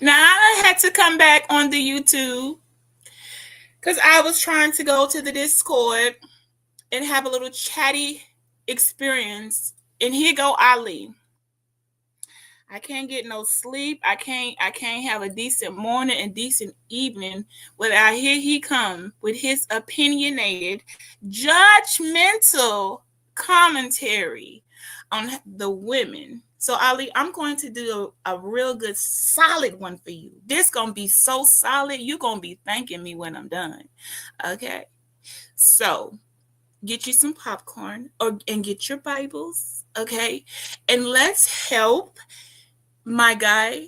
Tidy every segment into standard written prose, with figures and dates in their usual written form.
Now I had to come back on the YouTube because I was trying to go to the Discord and have a little chatty experience. And here go Ali. I can't get no sleep. I can't have a decent morning and decent evening without here he come with his opinionated, judgmental commentary on the women. So Ali, I'm going to do a real good solid one for you. This gonna be so solid, you're gonna be thanking me when I'm done. Okay. So get you some popcorn and get your Bibles, okay? And let's help my guy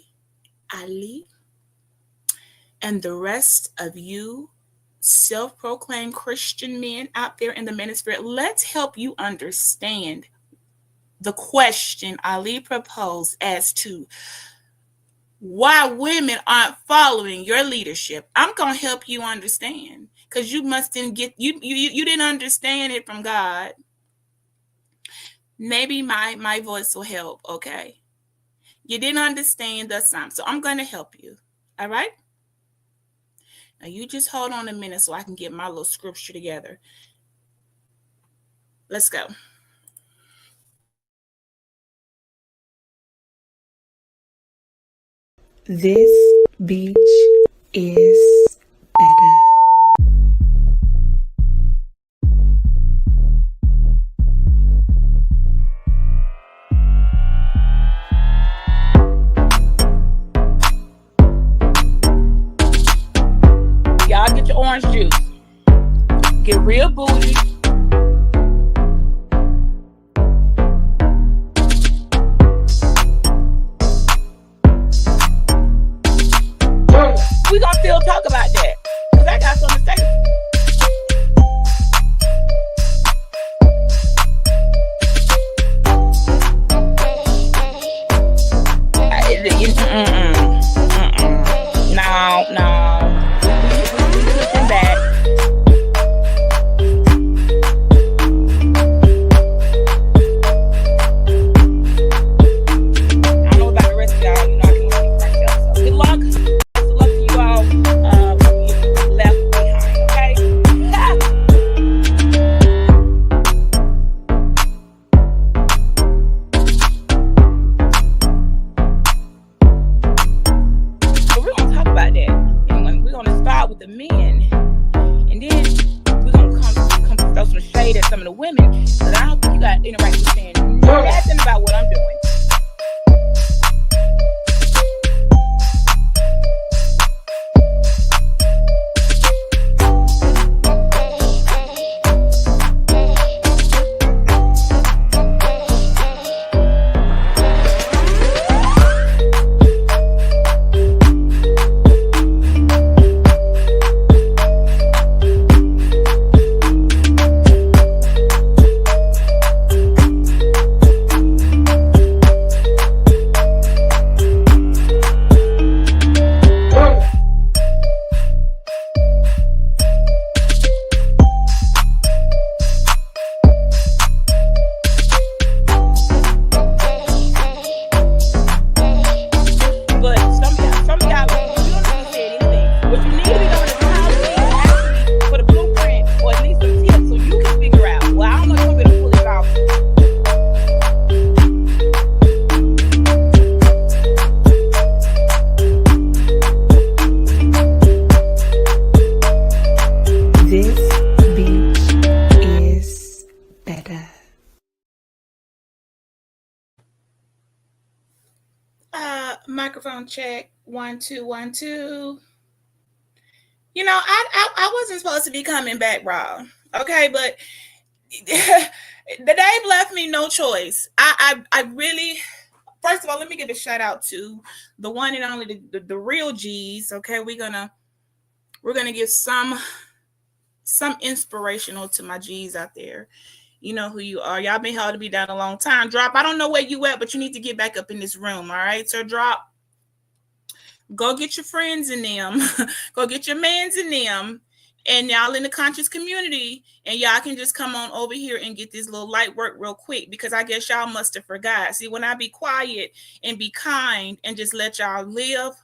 Ali and the rest of you self-proclaimed Christian men out there in the ministry. Let's help you understand the question Ali proposed as to why women aren't following your leadership. I'm gonna help you understand because you must didn't get you didn't understand it from God. Maybe my voice will help. Okay, you didn't understand the assignment, so I'm gonna help you. All right. Now you just hold on a minute so I can get my little scripture together. Let's go. This beach is better. Y'all get your orange juice. Get real bougie. We gonna still talk about that because I got something to say. No. We pushing back. I don't know about the rest of y'all. You know, I can only speak for myself. So good luck. Good luck to you all. You left behind. Okay. But we're gonna talk about that. And we're gonna start with the men, and then we're gonna come throw some shade at some of the women. But I don't think you got any right to saying nothing about what I'm doing. But some of y'all, you don't need to say anything. What you need to be doing is calling me and asking me for the blueprint or at least some tips so you can figure out. Well, I don't know if you're gonna pull it off. This beach is better. Microphone check. 1 2 1 2. You know, I wasn't supposed to be coming back raw. Okay, but they've left me no choice. I really, first of all, let me give a shout out to the one and only the real G's. Okay, we're gonna give some inspirational to my G's out there. You know who you are. Y'all been held to be down a long time. Drop. I don't know where you at, but you need to get back up in this room. All right. So Drop. Go get your friends in them. Go get your mans in them. And y'all in the conscious community, and y'all can just come on over here and get this little light work real quick because I guess y'all must have forgot. See, when I be quiet and be kind and just let y'all live,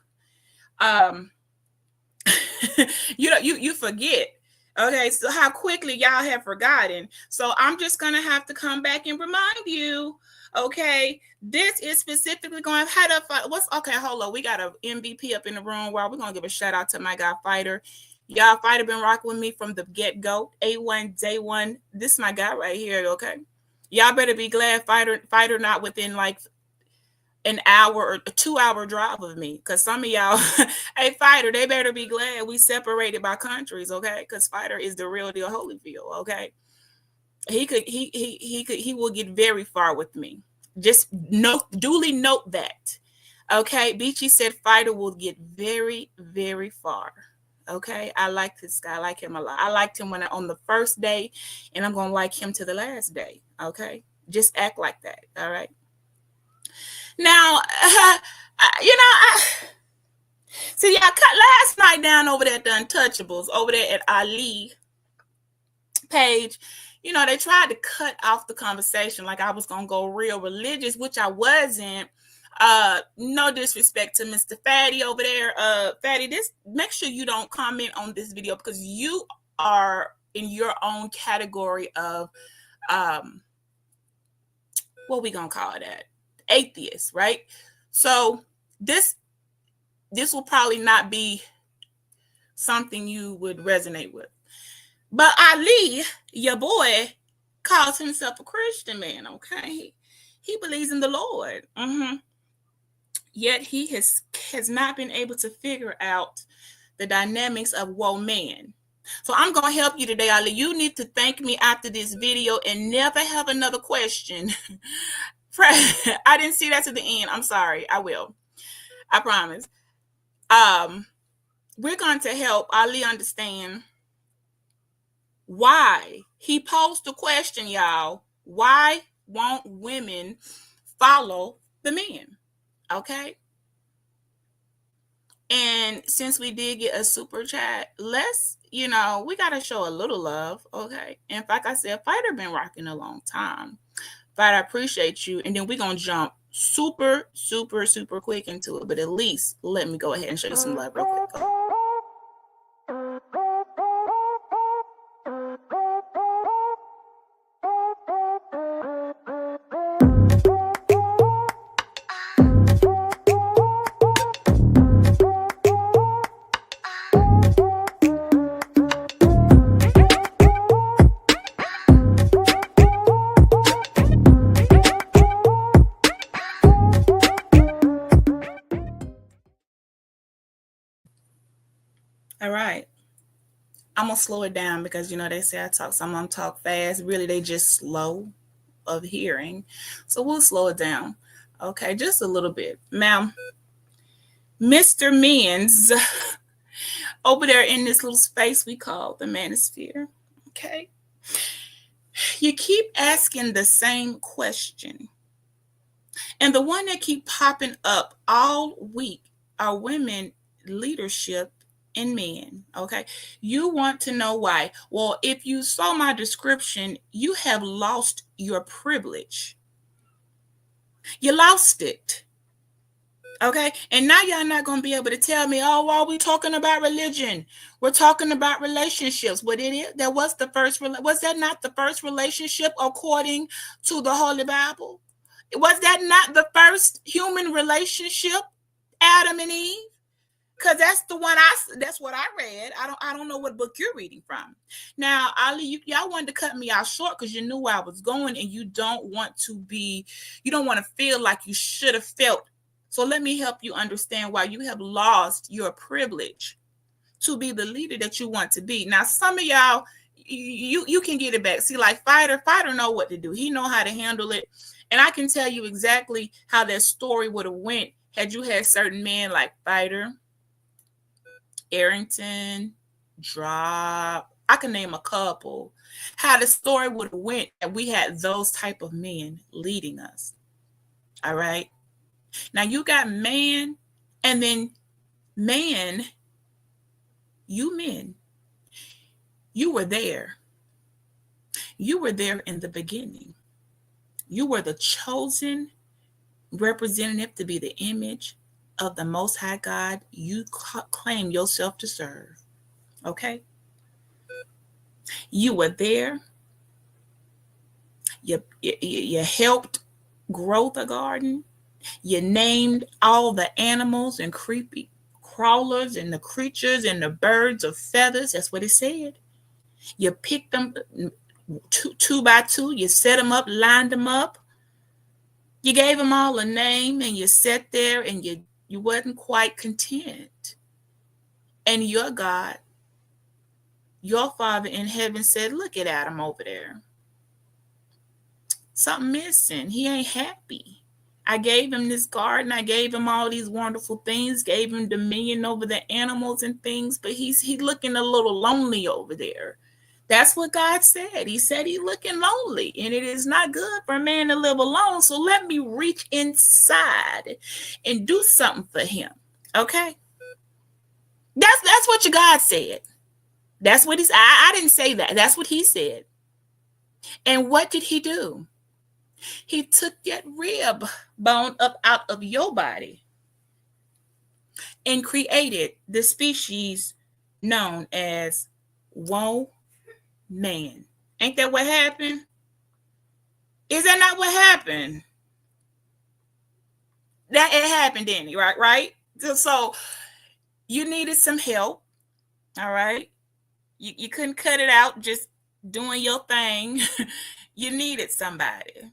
Um, you forget. Okay, so how quickly y'all have forgotten. So I'm just gonna have to come back and remind you. Okay, this is specifically going to head up. What's okay? Hold on, we got a MVP up in the room. While we're gonna give a shout out to my guy Fighter. Y'all, Fighter been rocking with me from the get go. A1 day one. This is my guy right here. Okay, y'all better be glad Fighter not within like an hour or a 2 hour drive of me, because some of y'all hey Fighter, they better be glad we separated by countries, okay? Because Fighter is the real deal Holyfield, okay? He will get very far with me. Just duly note that, okay? Beachy said Fighter will get very, very far. Okay, I like this guy. I like him a lot. I liked him on the first day, and I'm gonna like him to the last day. Okay, just act like that. All right. Now, see, I cut last night down over there at the Untouchables, over there at Ali page. They tried to cut off the conversation like I was going to go real religious, which I wasn't. No disrespect to Mr. Fatty over there. Fatty, make sure you don't comment on this video, because you are in your own category of, what we going to call that? Atheist, right? So this will probably not be something you would resonate with. But Ali, your boy, calls himself a Christian man, okay? He believes in the Lord. Yet he has not been able to figure out the dynamics of woe man. So I'm going to help you today, Ali. You need to thank me after this video and never have another question. I didn't see that to the end. I'm sorry. I will. I promise. We're going to help Ali understand why he posed the question, y'all. Why won't women follow the men? Okay. And since we did get a super chat, we got to show a little love. Okay. And like I said, Fighter been rocking a long time. But I appreciate you. And then we're going to jump super, super, super quick into it. But at least let me go ahead and show you some love real quick. All right. I'm going to slow it down because, they say I talk, some of them talk fast. Really, they just slow of hearing. So we'll slow it down. Okay, just a little bit. Now, Mr. Men's over there in this little space we call the manosphere. Okay. You keep asking the same question. And the one that keep popping up all week are women leadership in men. Okay. You want to know why? Well, if you saw my description, you have lost your privilege. You lost it. Okay. And now y'all not going to be able to tell me, oh, well, we're talking about religion. We're talking about relationships. What it is? Was that not the first relationship according to the Holy Bible? Was that not the first human relationship, Adam and Eve? Because that's the one that's what I read. I don't know what book you're reading from. Now, Ali, y'all wanted to cut me out short because you knew where I was going, and you don't want to feel like you should have felt. So let me help you understand why you have lost your privilege to be the leader that you want to be. Now, some of y'all, you can get it back. See, like Fighter know what to do. He know how to handle it. And I can tell you exactly how that story would have went had you had certain men like Fighter, Arrington, Drop. I can name a couple. How the story would have went if we had those type of men leading us. All right. Now you got man, and then man, you men, you were there. You were there in the beginning. You were the chosen representative to be the image of the Most High God you claim yourself to serve. Okay? You were there. You helped grow the garden. You named all the animals and creepy crawlers and the creatures and the birds of feathers. That's what it said. You picked them two by two. You set them up, lined them up. You gave them all a name, and you sat there and you wasn't quite content. And your God, your Father in heaven said, look at Adam over there. Something missing. He ain't happy. I gave him this garden. I gave him all these wonderful things, gave him dominion over the animals and things, but he's looking a little lonely over there. That's what God said. He said he's looking lonely, and it is not good for a man to live alone. So let me reach inside and do something for him. Okay? That's what your God said. That's what I didn't say that. That's what he said. And what did he do? He took that rib bone up out of your body and created the species known as woman. Ain't that what happened? Is that not what happened? That it happened, didn't it? Right? So you needed some help. All right. You couldn't cut it out just doing your thing. You needed somebody.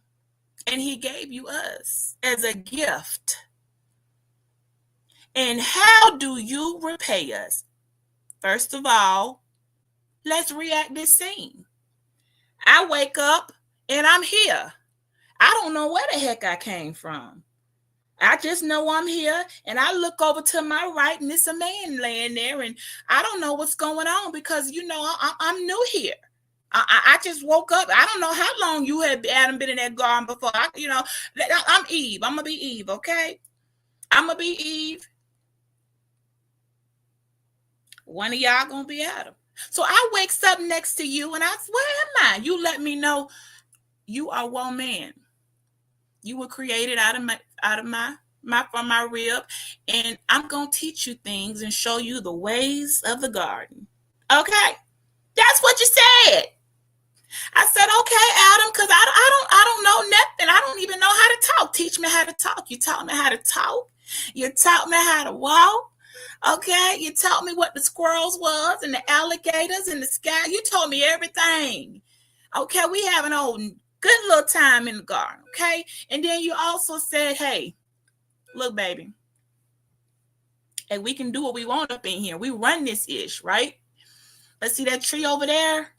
And he gave you us as a gift. And how do you repay us? First of all, let's react this scene. I wake up and I'm here. I don't know where the heck I came from. I just know I'm here, and I look over to my right and it's a man laying there, and I don't know what's going on because, I'm new here. I just woke up. I don't know how long you had Adam been in that garden before. I'm Eve. I'm going to be Eve, okay? I'm going to be Eve. One of y'all going to be Adam. So I wakes up next to you, and I said, where am I? You let me know you are one man. You were created out of my rib, and I'm going to teach you things and show you the ways of the garden. Okay? That's what you said. I said, okay, Adam, because I don't know nothing. I don't even know how to talk. Teach me how to talk. You taught me how to talk. You taught me how to walk. Okay? You taught me what the squirrels was and the alligators and the sky. You told me everything. Okay? We have an old good little time in the garden. Okay? And then you also said, hey, look, baby. And we can do what we want up in here. We run this ish, right? Let's see that tree over there.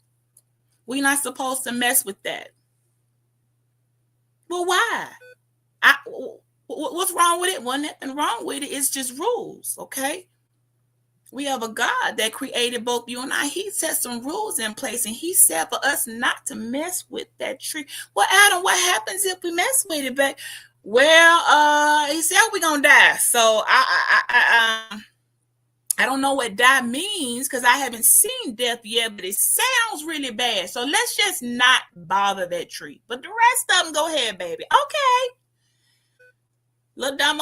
We're not supposed to mess with that. Well, why? What's wrong with it? Well, nothing wrong with it. It's just rules, okay? We have a God that created both you and I. He set some rules in place, and he said for us not to mess with that tree. Well, Adam, what happens if we mess with it? But, he said we're going to die. So I don't know what die means because I haven't seen death yet, but it sounds really bad. So let's just not bother that tree. But the rest of them, go ahead, baby. Okay. Little dumb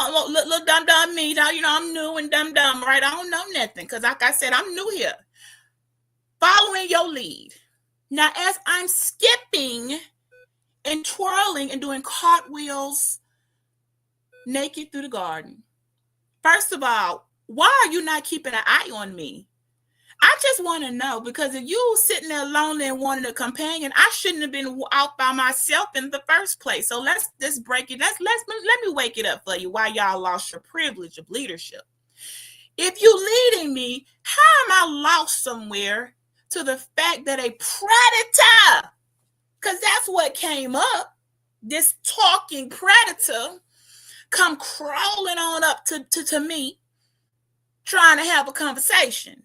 me. I'm new and dumb, right? I don't know nothing because, like I said, I'm new here. Following your lead. Now, as I'm skipping and twirling and doing cartwheels naked through the garden, first of all, why are you not keeping an eye on me? I just want to know, because if you sitting there lonely and wanted a companion, I shouldn't have been out by myself in the first place. So let's break it. Let me wake it up for you while y'all lost your privilege of leadership. If you leading me, how am I lost somewhere to the fact that a predator, because that's what came up, this talking predator, come crawling on up to me, trying to have a conversation.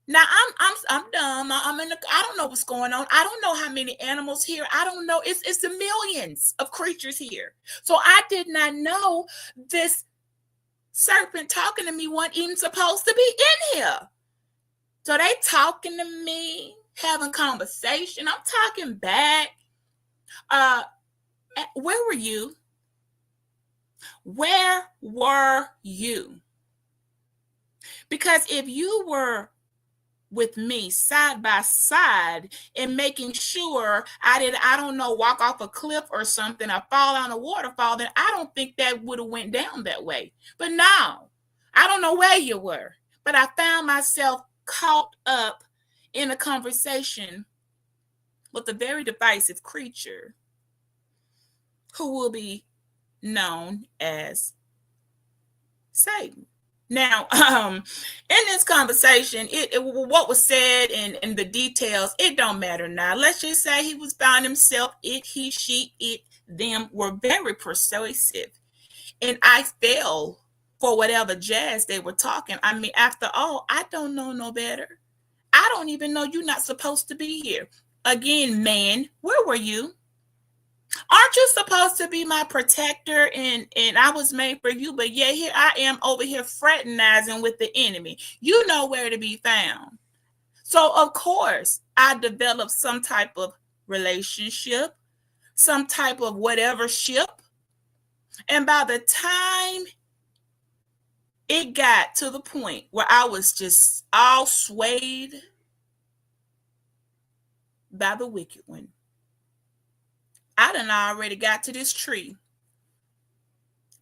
Now I'm dumb. I don't know what's going on. I don't know how many animals here. I don't know. It's the millions of creatures here. So I did not know this serpent talking to me wasn't even supposed to be in here. So they talking to me, having conversation. I'm talking back. Where were you? Where were you? Because if you were with me side by side and making sure I don't know, walk off a cliff or something or fall on a waterfall, then I don't think that would have went down that way. But no, I don't know where you were, but I found myself caught up in a conversation with a very divisive creature who will be known as Satan. Now, in this conversation, what was said and the details, it don't matter now. Let's just say he was found himself, it, he, she, it, them were very persuasive. And I fell for whatever jazz they were talking. I mean, after all, I don't know no better. I don't even know you're not supposed to be here. Again, man, where were you? Aren't you supposed to be my protector and I was made for you? But yeah, here I am over here fraternizing with the enemy. You know where to be found. So of course, I developed some type of relationship, some type of whatever ship. And by the time it got to the point where I was just all swayed by the wicked one, I done already got to this tree.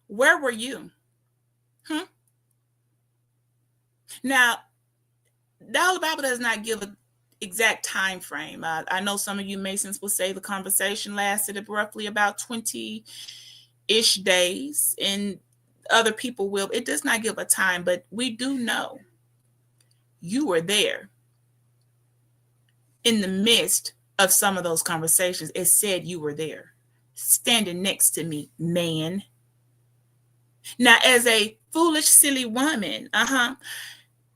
Where were you? Now, the Holy Bible does not give an exact time frame. I know some of you Masons will say the conversation lasted roughly about 20-ish days, and other people will. It does not give a time, but we do know you were there in the midst of some of those conversations. It said you were there, standing next to me, man. Now, as a foolish, silly woman,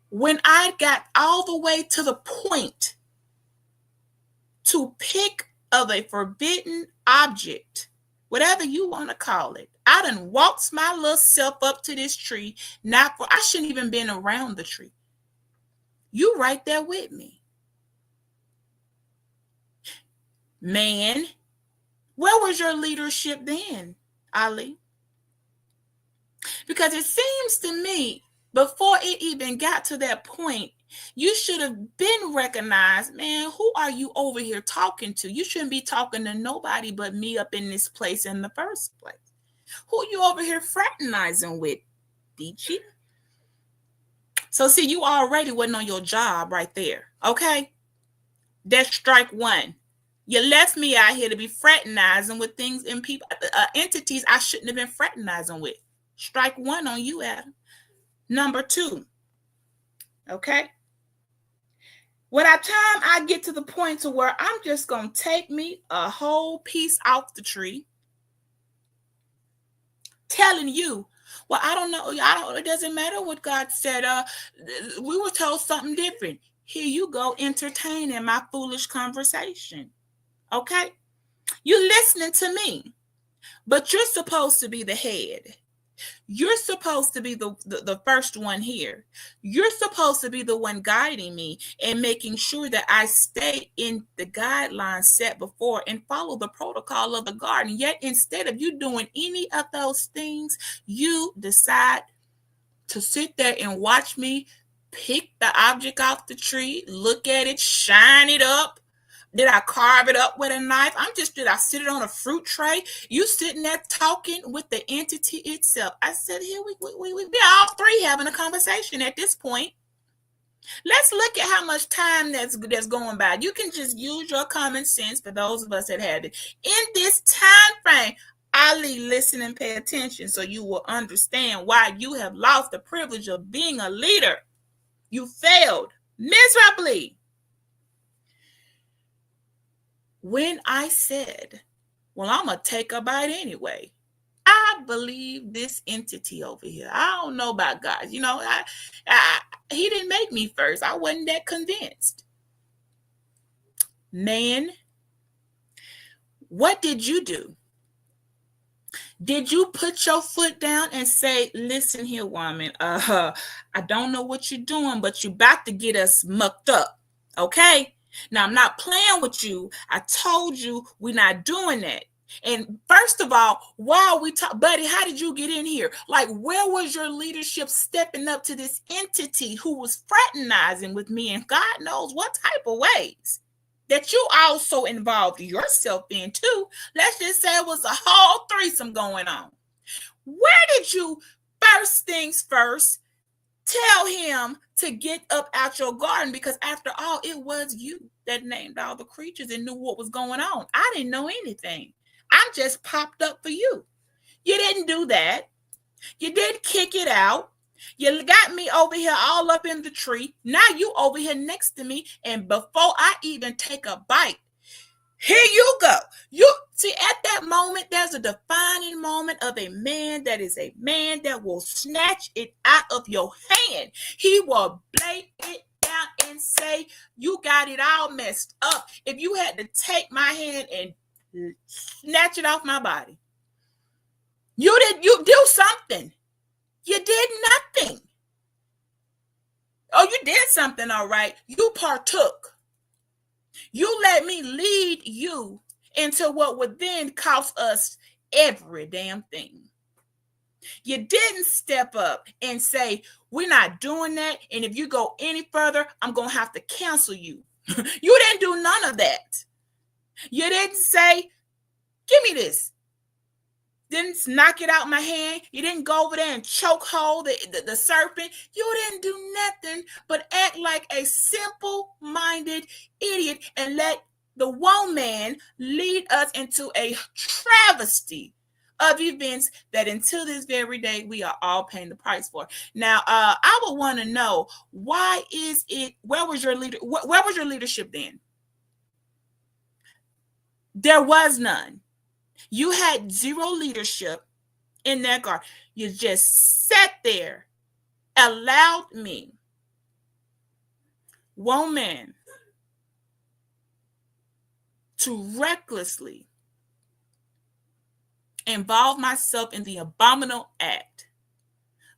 when I got all the way to the point to pick of a forbidden object, whatever you want to call it, I done waltzed my little self up to this tree. I shouldn't even been around the tree. You right there with me. Man, where was your leadership then, Ali? Because it seems to me, before it even got to that point, you should have been recognized. Man, who are you over here talking to? You shouldn't be talking to nobody but me up in this place in the first place. Who you over here fraternizing with, Beachy? So see, you already wasn't on your job right there, okay? That's strike one. You left me out here to be fraternizing with things and people, entities I shouldn't have been fraternizing with. Strike one on you, Adam. Number two, okay? By the time I get to the point to where I'm just going to take me a whole piece off the tree, telling you, well, I don't know. It doesn't matter what God said. We were told something different. Here you go, entertaining my foolish conversation. Okay? You're listening to me, but you're supposed to be the head. You're supposed to be the first one here. You're supposed to be the one guiding me and making sure that I stay in the guidelines set before and follow the protocol of the garden. Yet instead of you doing any of those things, you decide to sit there and watch me pick the object off the tree, look at it, shine it up. Did I carve it up with a knife? Did I sit it on a fruit tray? You sitting there talking with the entity itself. I said, here we all three having a conversation at this point. Let's look at how much time that's going by. You can just use your common sense for those of us that had it. In this time frame, Ali, listen and pay attention so you will understand why you have lost the privilege of being a leader. You failed miserably. When I said, well, I'm going to take a bite anyway, I believe this entity over here. I don't know about God. You know, he didn't make me first. I wasn't that convinced. Man, what did you do? Did you put your foot down and say, listen here, woman, I don't know what you're doing, but you're about to get us mucked up, okay? Now, I'm not playing with you. I told you we're not doing that. And first of all, while we talk, buddy, how did you get in here? Like, where was your leadership stepping up to this entity who was fraternizing with me and God knows what type of ways that you also involved yourself in too? Let's just say it was a whole threesome going on. Where did you, first things first, tell him to get up out your garden? Because after all, it was you that named all the creatures and knew what was going on. I didn't know anything. I just popped up for you. You didn't do that. You didn't kick it out. You got me over here all up in the tree. Now you over here next to me. And before I even take a bite, here you go. You see, at that moment, there's a defining moment of a man that is a man that will snatch it out of your hand. He will lay it down and say, you got it all messed up. If you had to take my hand and snatch it off my body, you do something. You did nothing. Oh, you did something, all right. You partook. You let me lead you into what would then cost us every damn thing. You didn't step up and say, we're not doing that. And if you go any further, I'm going to have to cancel you. You didn't do none of that. You didn't say, give me this. Didn't knock it out my hand. You didn't go over there and choke hold the serpent. You didn't do nothing but act like a simple-minded idiot and let the woman lead us into a travesty of events that until this very day we are all paying the price for. Now, I would want to know, why is it? Where was your leader? Where was your leadership then? There was none. You had zero leadership in that garden. You just sat there, allowed me, woman, to recklessly involve myself in the abominable act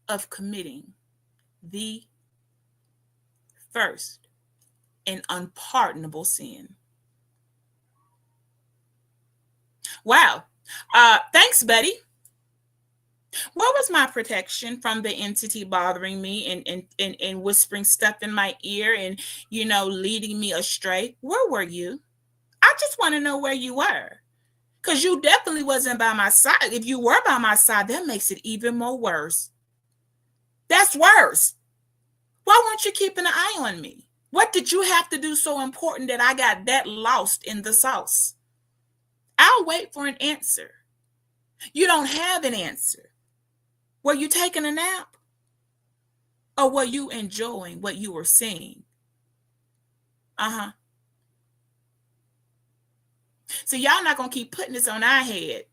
of committing the first and unpardonable sin. Wow. Thanks, buddy. What was my protection from the entity bothering me and whispering stuff in my ear and, leading me astray? Where were you? I just want to know where you were. Because you definitely wasn't by my side. If you were by my side, that makes it even more worse. That's worse. Why weren't you keeping an eye on me? What did you have to do so important that I got that lost in the sauce? I'll wait for an answer. You don't have an answer. Were you taking a nap? Or were you enjoying what you were seeing? So y'all not going to keep putting this on our head.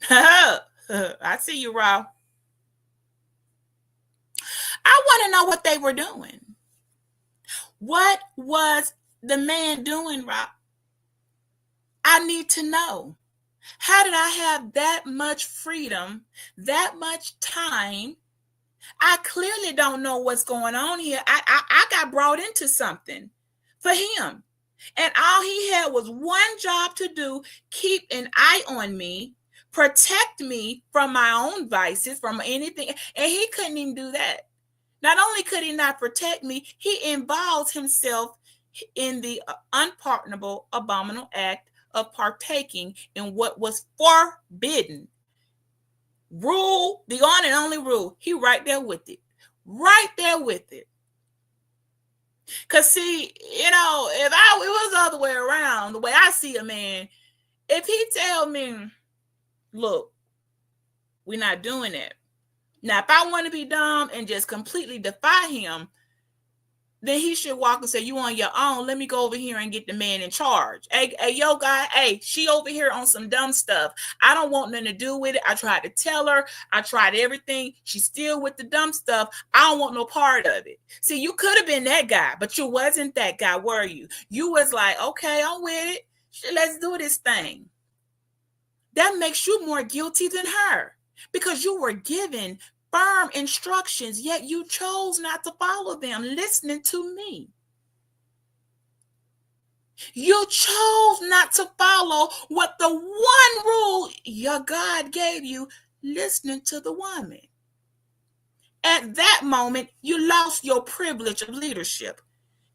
I see you, Rob. I want to know what they were doing. What was the man doing, Rob? I need to know. How did I have that much freedom, that much time? I clearly don't know what's going on here. I got brought into something for him. And all he had was one job to do, keep an eye on me, protect me from my own vices, from anything. And he couldn't even do that. Not only could he not protect me, he involved himself in the unpardonable, abominable act of partaking in what was forbidden. Rule, the one and only rule. He right there with it. Right there with it. Because see, if it was the other way around, the way I see a man, if he tell me, look, we're not doing it. Now, if I want to be dumb and just completely defy him, then he should walk and say, you on your own. Let me go over here and get the man in charge. Hey, yo, guy, hey, she over here on some dumb stuff. I don't want nothing to do with it. I tried to tell her. I tried everything. She's still with the dumb stuff. I don't want no part of it. See, you could have been that guy, but you wasn't that guy, were you? You was like, okay, I'm with it. Let's do this thing. That makes you more guilty than her because you were given firm instructions, yet you chose not to follow them, listening to me. You chose not to follow what the one rule your God gave you, listening to the woman. At that moment, you lost your privilege of leadership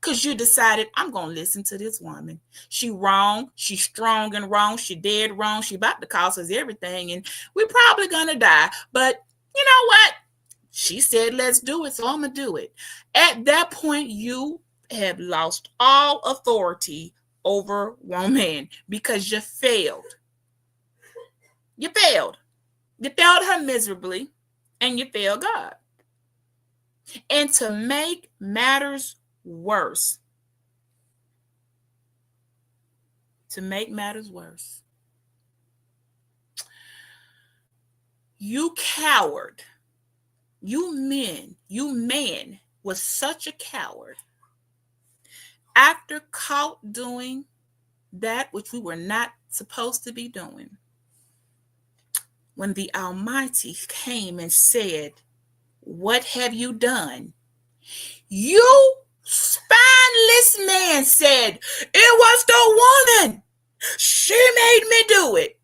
because you decided, I'm going to listen to this woman. She wrong. She's strong and wrong. She dead wrong. She about to cost us everything, and we're probably going to die. But you know what? She said, let's do it, so I'm going to do it. At that point, you have lost all authority over woman because you failed. You failed. You failed her miserably, and you failed God. And to make matters worse, you coward, you man was such a coward. After caught doing that which we were not supposed to be doing, when the Almighty came and said, what have you done? You spineless man said, it was the woman. She made me do it.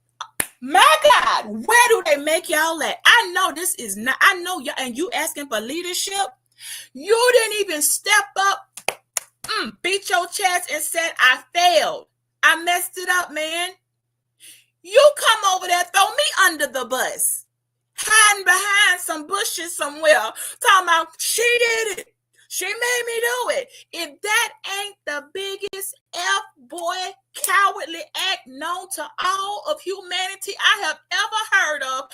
My God, where do they make y'all at? I know this is not, I know y'all, and you asking for leadership. You didn't even step up, beat your chest and said, I failed. I messed it up, man. You come over there, throw me under the bus, hiding behind some bushes somewhere, talking about she did it. She made me do it. If that ain't the biggest F-boy cowardly act known to all of humanity I have ever heard of,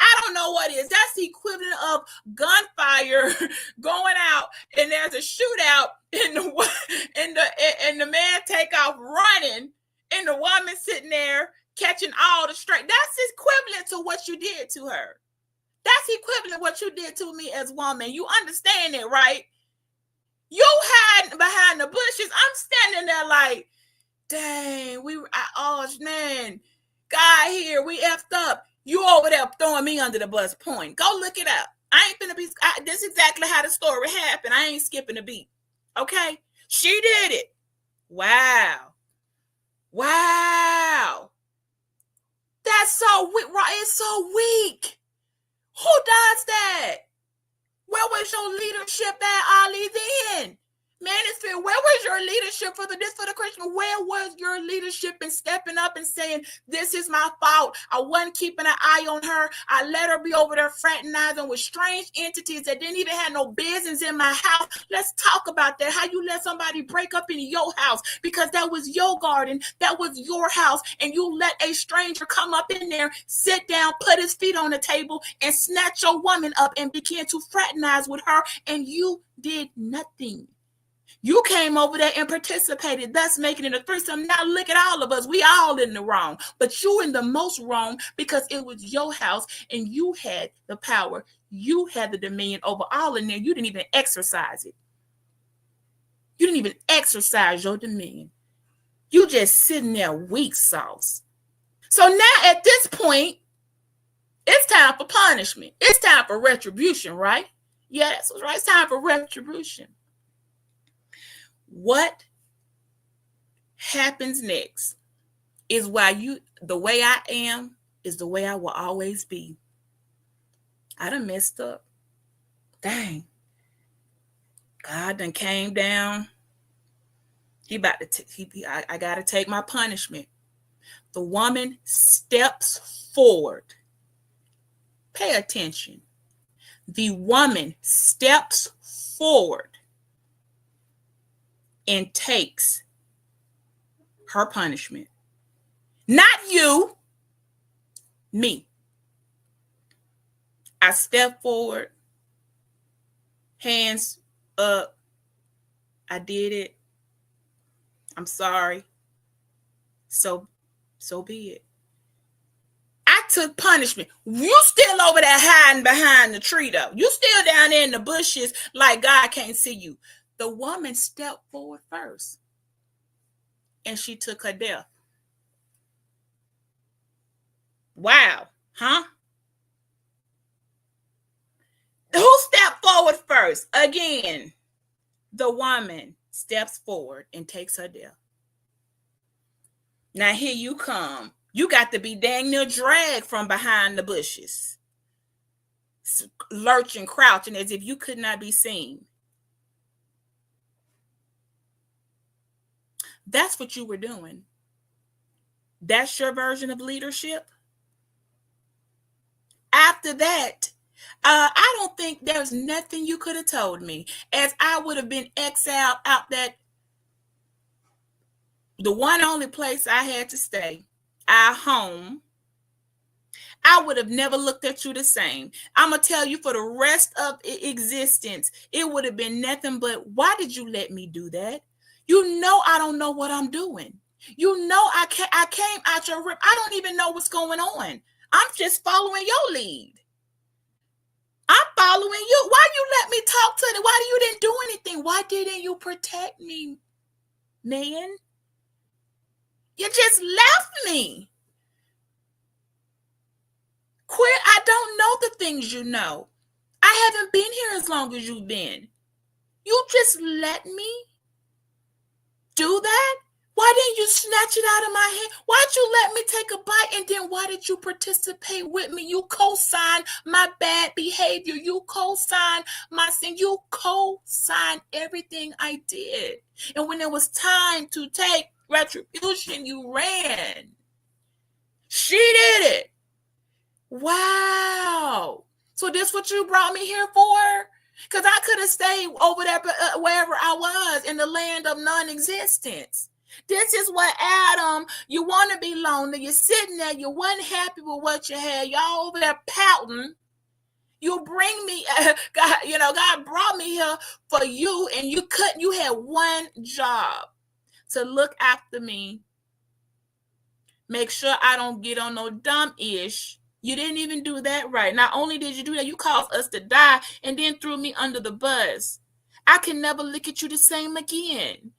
I don't know what is. That's the equivalent of gunfire going out and there's a shootout and the man take off running and the woman sitting there catching all the straight. That's equivalent to what you did to her. That's equivalent to what you did to me as a woman. You understand it, right? You hiding behind the bushes. I'm standing there like, dang, oh man, God here, we effed up. You over there throwing me under the bus, point. Go look it up. I ain't finna be, this is exactly how the story happened. I ain't skipping a beat. Okay? She did it. Wow. That's so weak, right? It's so weak. Who does that? Where was your leadership at, Ali, then? Manosphere, where was your leadership for the Christian? Where was your leadership in stepping up and saying, this is my fault. I wasn't keeping an eye on her. I let her be over there fraternizing with strange entities that didn't even have no business in my house. Let's talk about that. How you let somebody break up in your house because that was your garden, that was your house, and you let a stranger come up in there, sit down, put his feet on the table, and snatch your woman up and begin to fraternize with her, and you did nothing. You came over there and participated, thus making it a threesome. Now look at all of us. We all in the wrong. But you in the most wrong because it was your house and you had the power. You had the dominion over all in there. You didn't even exercise it. You didn't even exercise your dominion. You just sitting there weak sauce. So now at this point, it's time for punishment. It's time for retribution, right? Yeah, that's right. It's time for retribution. What happens next is the way I am is the way I will always be. I done messed up. Dang. God done came down. I got to take my punishment. The woman steps forward. Pay attention. The woman steps forward and takes her punishment. Not you, me. I step forward, hands up. I did it. I'm sorry. So be it. I took punishment. You still over there hiding behind the tree though. You still down there in the bushes like God can't see you. The woman stepped forward first and she took her death. Wow. Huh? Who stepped forward first? Again, the woman steps forward and takes her death. Now here you come. You got to be dang near dragged from behind the bushes, lurching, crouching as if you could not be seen. That's what you were doing. That's your version of leadership. After that, I don't think there's nothing you could have told me, as I would have been exiled out that the one only place I had to stay, our home. I would have never looked at you the same. I'm going to tell you, for the rest of existence, it would have been nothing but, why did you let me do that? You know I don't know what I'm doing. You know I came out your rib. I don't even know what's going on. I'm just following your lead. I'm following you. Why you let me talk to them? Why you didn't do anything? Why didn't you protect me, man? You just left me. Quit. I don't know the things you know. I haven't been here as long as you've been. You just let me do that? Why didn't you snatch it out of my hand? Why'd you let me take a bite? And then why did you participate with me? You co-signed my bad behavior. You co-signed my sin. You co-signed everything I did. And when it was time to take retribution, you ran. She did it. Wow. So this what you brought me here for? Because I could have stayed over there wherever I was in the land of non-existence. This is what Adam, you want to be lonely. You're sitting there. You weren't happy with what you had. Y'all over there pouting. You bring me, God brought me here for you, and you had one job, to look after me. Make sure I don't get on no dumb-ish. You didn't even do that right. Not only did you do that, you caused us to die and then threw me under the bus. I can never look at you the same again.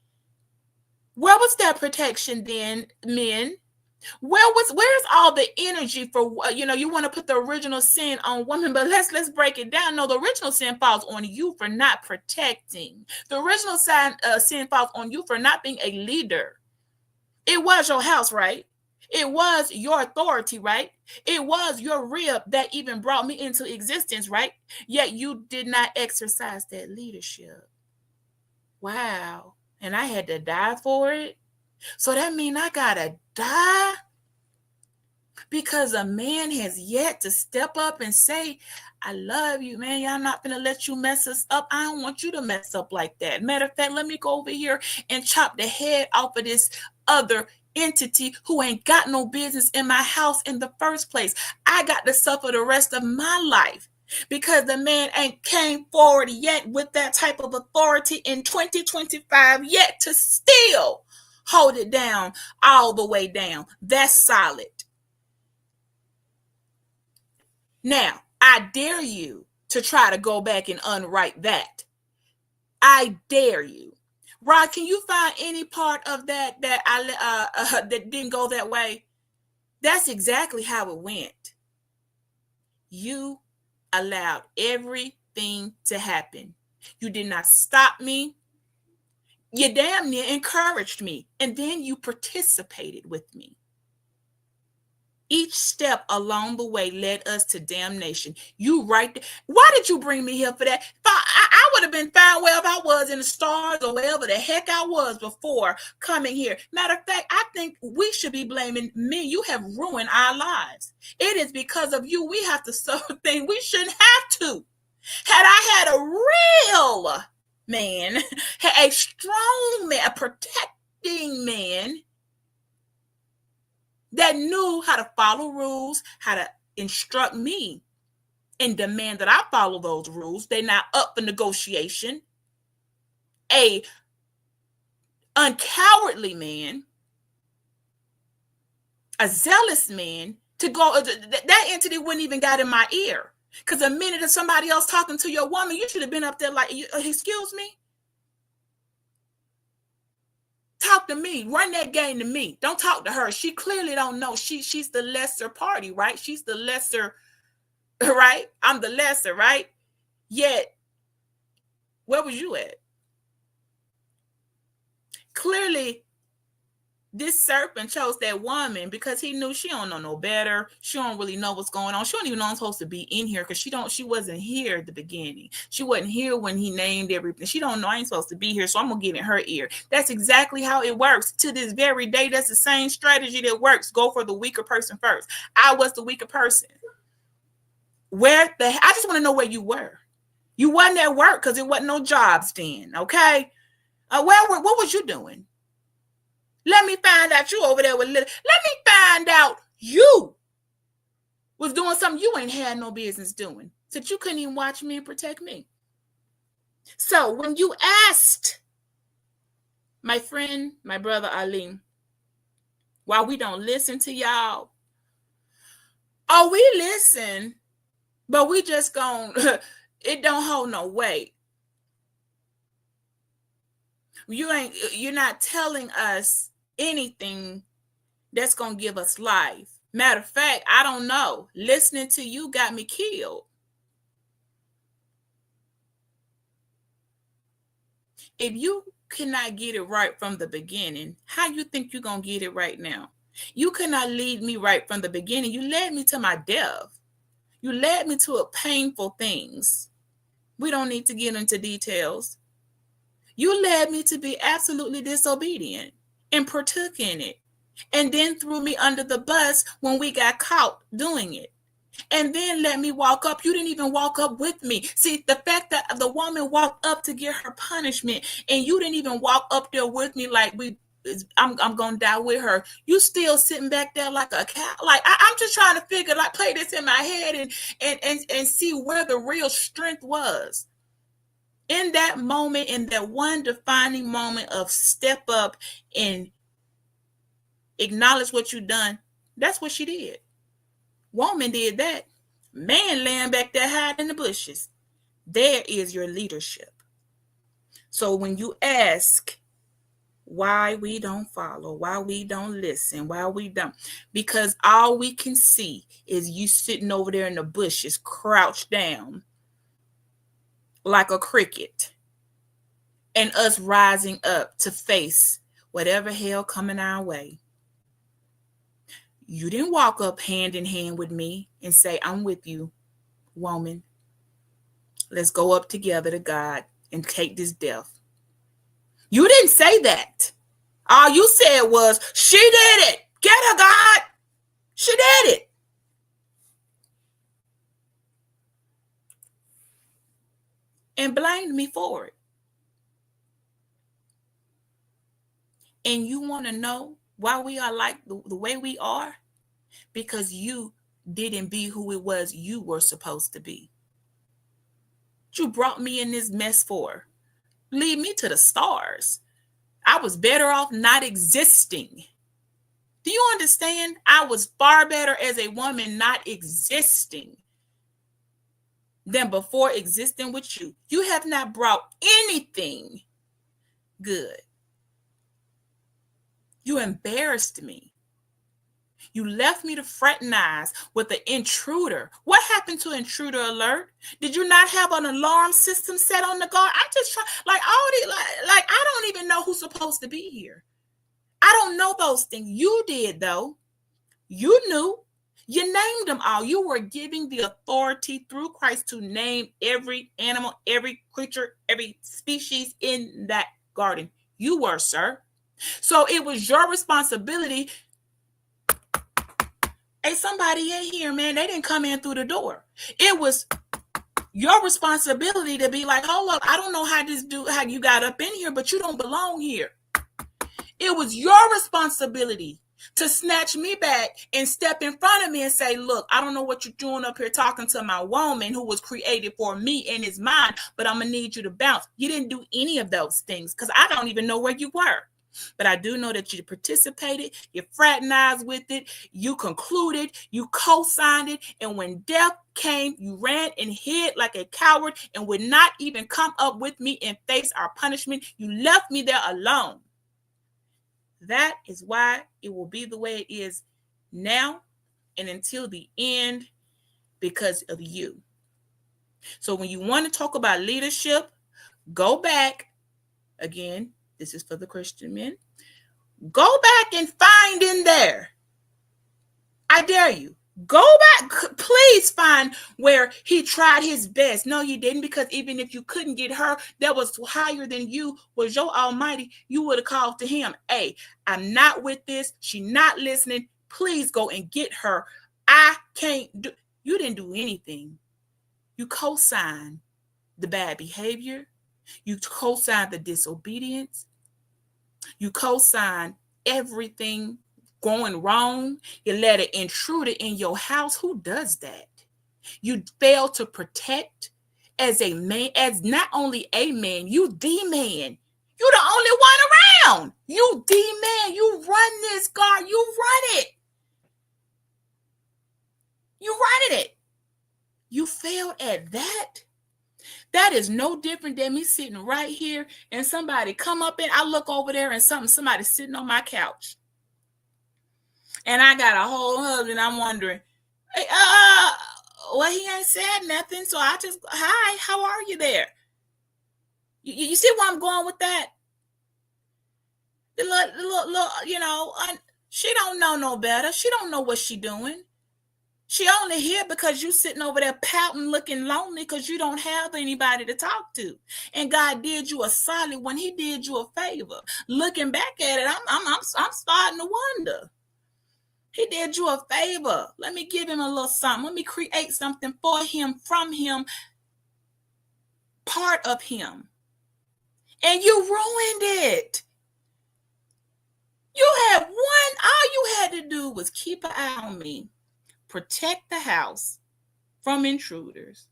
Where was that protection then, men? Where's all the energy for, you want to put the original sin on women, but let's break it down. No, the original sin falls on you for not protecting. The original sin falls on you for not being a leader. It was your house, right? It was your authority, right? It was your rib that even brought me into existence, right? Yet you did not exercise that leadership. Wow. And I had to die for it. So that means I gotta die because a man has yet to step up and say, I love you, man. Y'all not gonna let you mess us up. I don't want you to mess up like that. Matter of fact, let me go over here and chop the head off of this other entity who ain't got no business in my house in the first place. I got to suffer the rest of my life because the man ain't came forward yet with that type of authority in 2025 yet to still hold it down all the way down. That's solid. Now, I dare you to try to go back and unwrite that. I dare you. Rod, can you find any part of that that didn't go that way? That's exactly how it went. You allowed everything to happen. You did not stop me. You damn near encouraged me, and then you participated with me. Each step along the way led us to damnation. You right there. Why did you bring me here for that? I would have been fine wherever I was in the stars or wherever the heck I was before coming here. Matter of fact, I think we should be blaming me. You have ruined our lives. It is because of you we have to suffer things we shouldn't have to. Had I had a real man, a strong man, a protecting man, that knew how to follow rules, how to instruct me and demand that I follow those rules. They're not up for negotiation. A uncowardly man, a zealous man, to go, that entity wouldn't even got in my ear. Because the minute of somebody else talking to your woman, you should have been up there like, excuse me? Talk to me. Run that game to me. Don't talk to her. She clearly don't know. She's the lesser party, right? She's the lesser, right? I'm the lesser, right? Yet, where was you at? Clearly, this serpent chose that woman because he knew she don't know no better. She don't really know what's going on. She don't even know I'm supposed to be in here because she wasn't here at the beginning. She wasn't here when he named everything. She don't know I ain't supposed to be here, so I'm gonna get in her ear. That's exactly how it works. To this very day, that's the same strategy that works. Go for the weaker person first. I was the weaker person. I just want to know where you were. You wasn't at work because it wasn't no jobs then, okay? What was you doing? Let me find out you over there with little. Let me find out you was doing something you ain't had no business doing. So that you couldn't even watch me and protect me. So when you asked my friend, my brother Ali, why we don't listen to y'all, oh, we listen, but we just it don't hold no weight. You're not telling us anything that's gonna give us life. Matter of fact, I don't know. Listening to you got me killed. If you cannot get it right from the beginning, how you think you're gonna get it right now? You cannot lead me right from the beginning. You led me to my death. You led me to painful things. We don't need to get into details. You led me to be absolutely disobedient and partook in it, and then threw me under the bus when we got caught doing it, and then let me walk up. You didn't even walk up with me. See, the fact that the woman walked up to get her punishment, and you didn't even walk up there with me like I'm gonna die with her. You still sitting back there like a cat. Like I'm just trying to figure, like, play this in my head and see where the real strength was. In that moment, in that one defining moment of step up and acknowledge what you done, that's what she did. Woman did that. Man laying back there hiding in the bushes. There is your leadership. So when you ask why we don't follow, why we don't listen, why we don't, because all we can see is you sitting over there in the bushes, crouched down like a cricket, and us rising up to face whatever hell coming our way. You didn't walk up hand in hand with me and say, I'm with you, woman. Let's go up together to God and take this death. You didn't say that. All you said was, she did it. Get her, God. She did it. And blamed me for it. And you want to know why we are like the way we are? Because you didn't be who it was you were supposed to be. You brought me in this mess for. Lead me to the stars. I was better off not existing. Do you understand? I was far better as a woman not existing than before existing with you. You have not brought anything good. You embarrassed me. You left me to fraternize with the intruder. What happened to intruder alert? Did you not have an alarm system set on the guard? I'm just trying, like, all these, like I don't even know who's supposed to be here. I don't know those things. You did, though. You knew. You named them all. You were giving the authority through Christ to name every animal, every creature, every species in that garden. You were, sir. So it was your responsibility. Hey, somebody in here, man, they didn't come in through the door. It was your responsibility to be like, hold up, I don't know how you got up in here, but you don't belong here. It was your responsibility to snatch me back and step in front of me and say, look, I don't know what you're doing up here talking to my woman who was created for me and is mine, but I'm going to need you to bounce. You didn't do any of those things because I don't even know where you were. But I do know that you participated, you fraternized with it, you concluded, you co-signed it, and when death came, you ran and hid like a coward and would not even come up with me and face our punishment. You left me there alone. That is why it will be the way it is now and until the end, because of you. So when you want to talk about leadership, go back again. This is for the Christian men. Go back and find in there. I dare you. Go back, please find where he tried his best. No, you didn't, because even if you couldn't get her that was higher than you, was your almighty, you would have called to him. Hey, I'm not with this. She not listening. Please go and get her. I can't do. You didn't do anything. You co-signed the bad behavior. You co-signed the disobedience. You co-signed everything going wrong. You let an intruder in your house. Who does that? You fail to protect as a man, as not only a man, you the man. You the only one around. You the man. You run this car. You run it. You running it. You failed at that. That is no different than me sitting right here and somebody come up and I look over there and somebody sitting on my couch. And I got a whole husband. I'm wondering, hey, well, he ain't said nothing. So I just, hi, how are you there? You see where I'm going with that? The little, you know, she don't know no better. She don't know what she doing. She only here because you sitting over there pouting, looking lonely because you don't have anybody to talk to. And God did you a solid when he did you a favor. Looking back at it, I'm starting to wonder. He did you a favor. Let me give him a little something. Let me create something for him, from him, part of him. And you ruined it. You had all you had to do was keep an eye on me. Protect the house from intruders.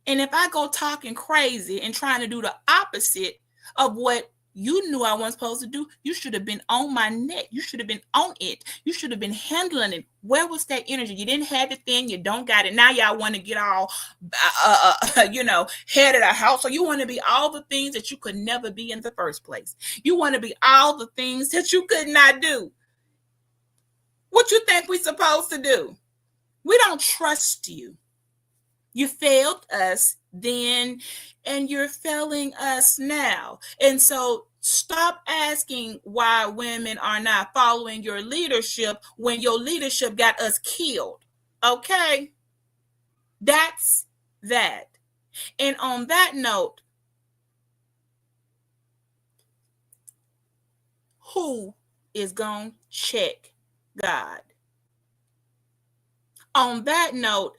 And if I go talking crazy and trying to do the opposite of what you knew I wasn't supposed to do, you should have been on my neck. You should have been on it. You should have been handling it. Where was that energy? You didn't have the thing. You don't got it. Now y'all want to get all, head of the house. So you want to be all the things that you could never be in the first place. You want to be all the things that you could not do. What you think we supposed to do? We don't trust you. You failed us then, and you're failing us now. And so stop asking why women are not following your leadership when your leadership got us killed. Okay? That's that. And on that note, who is going to check God? On that note,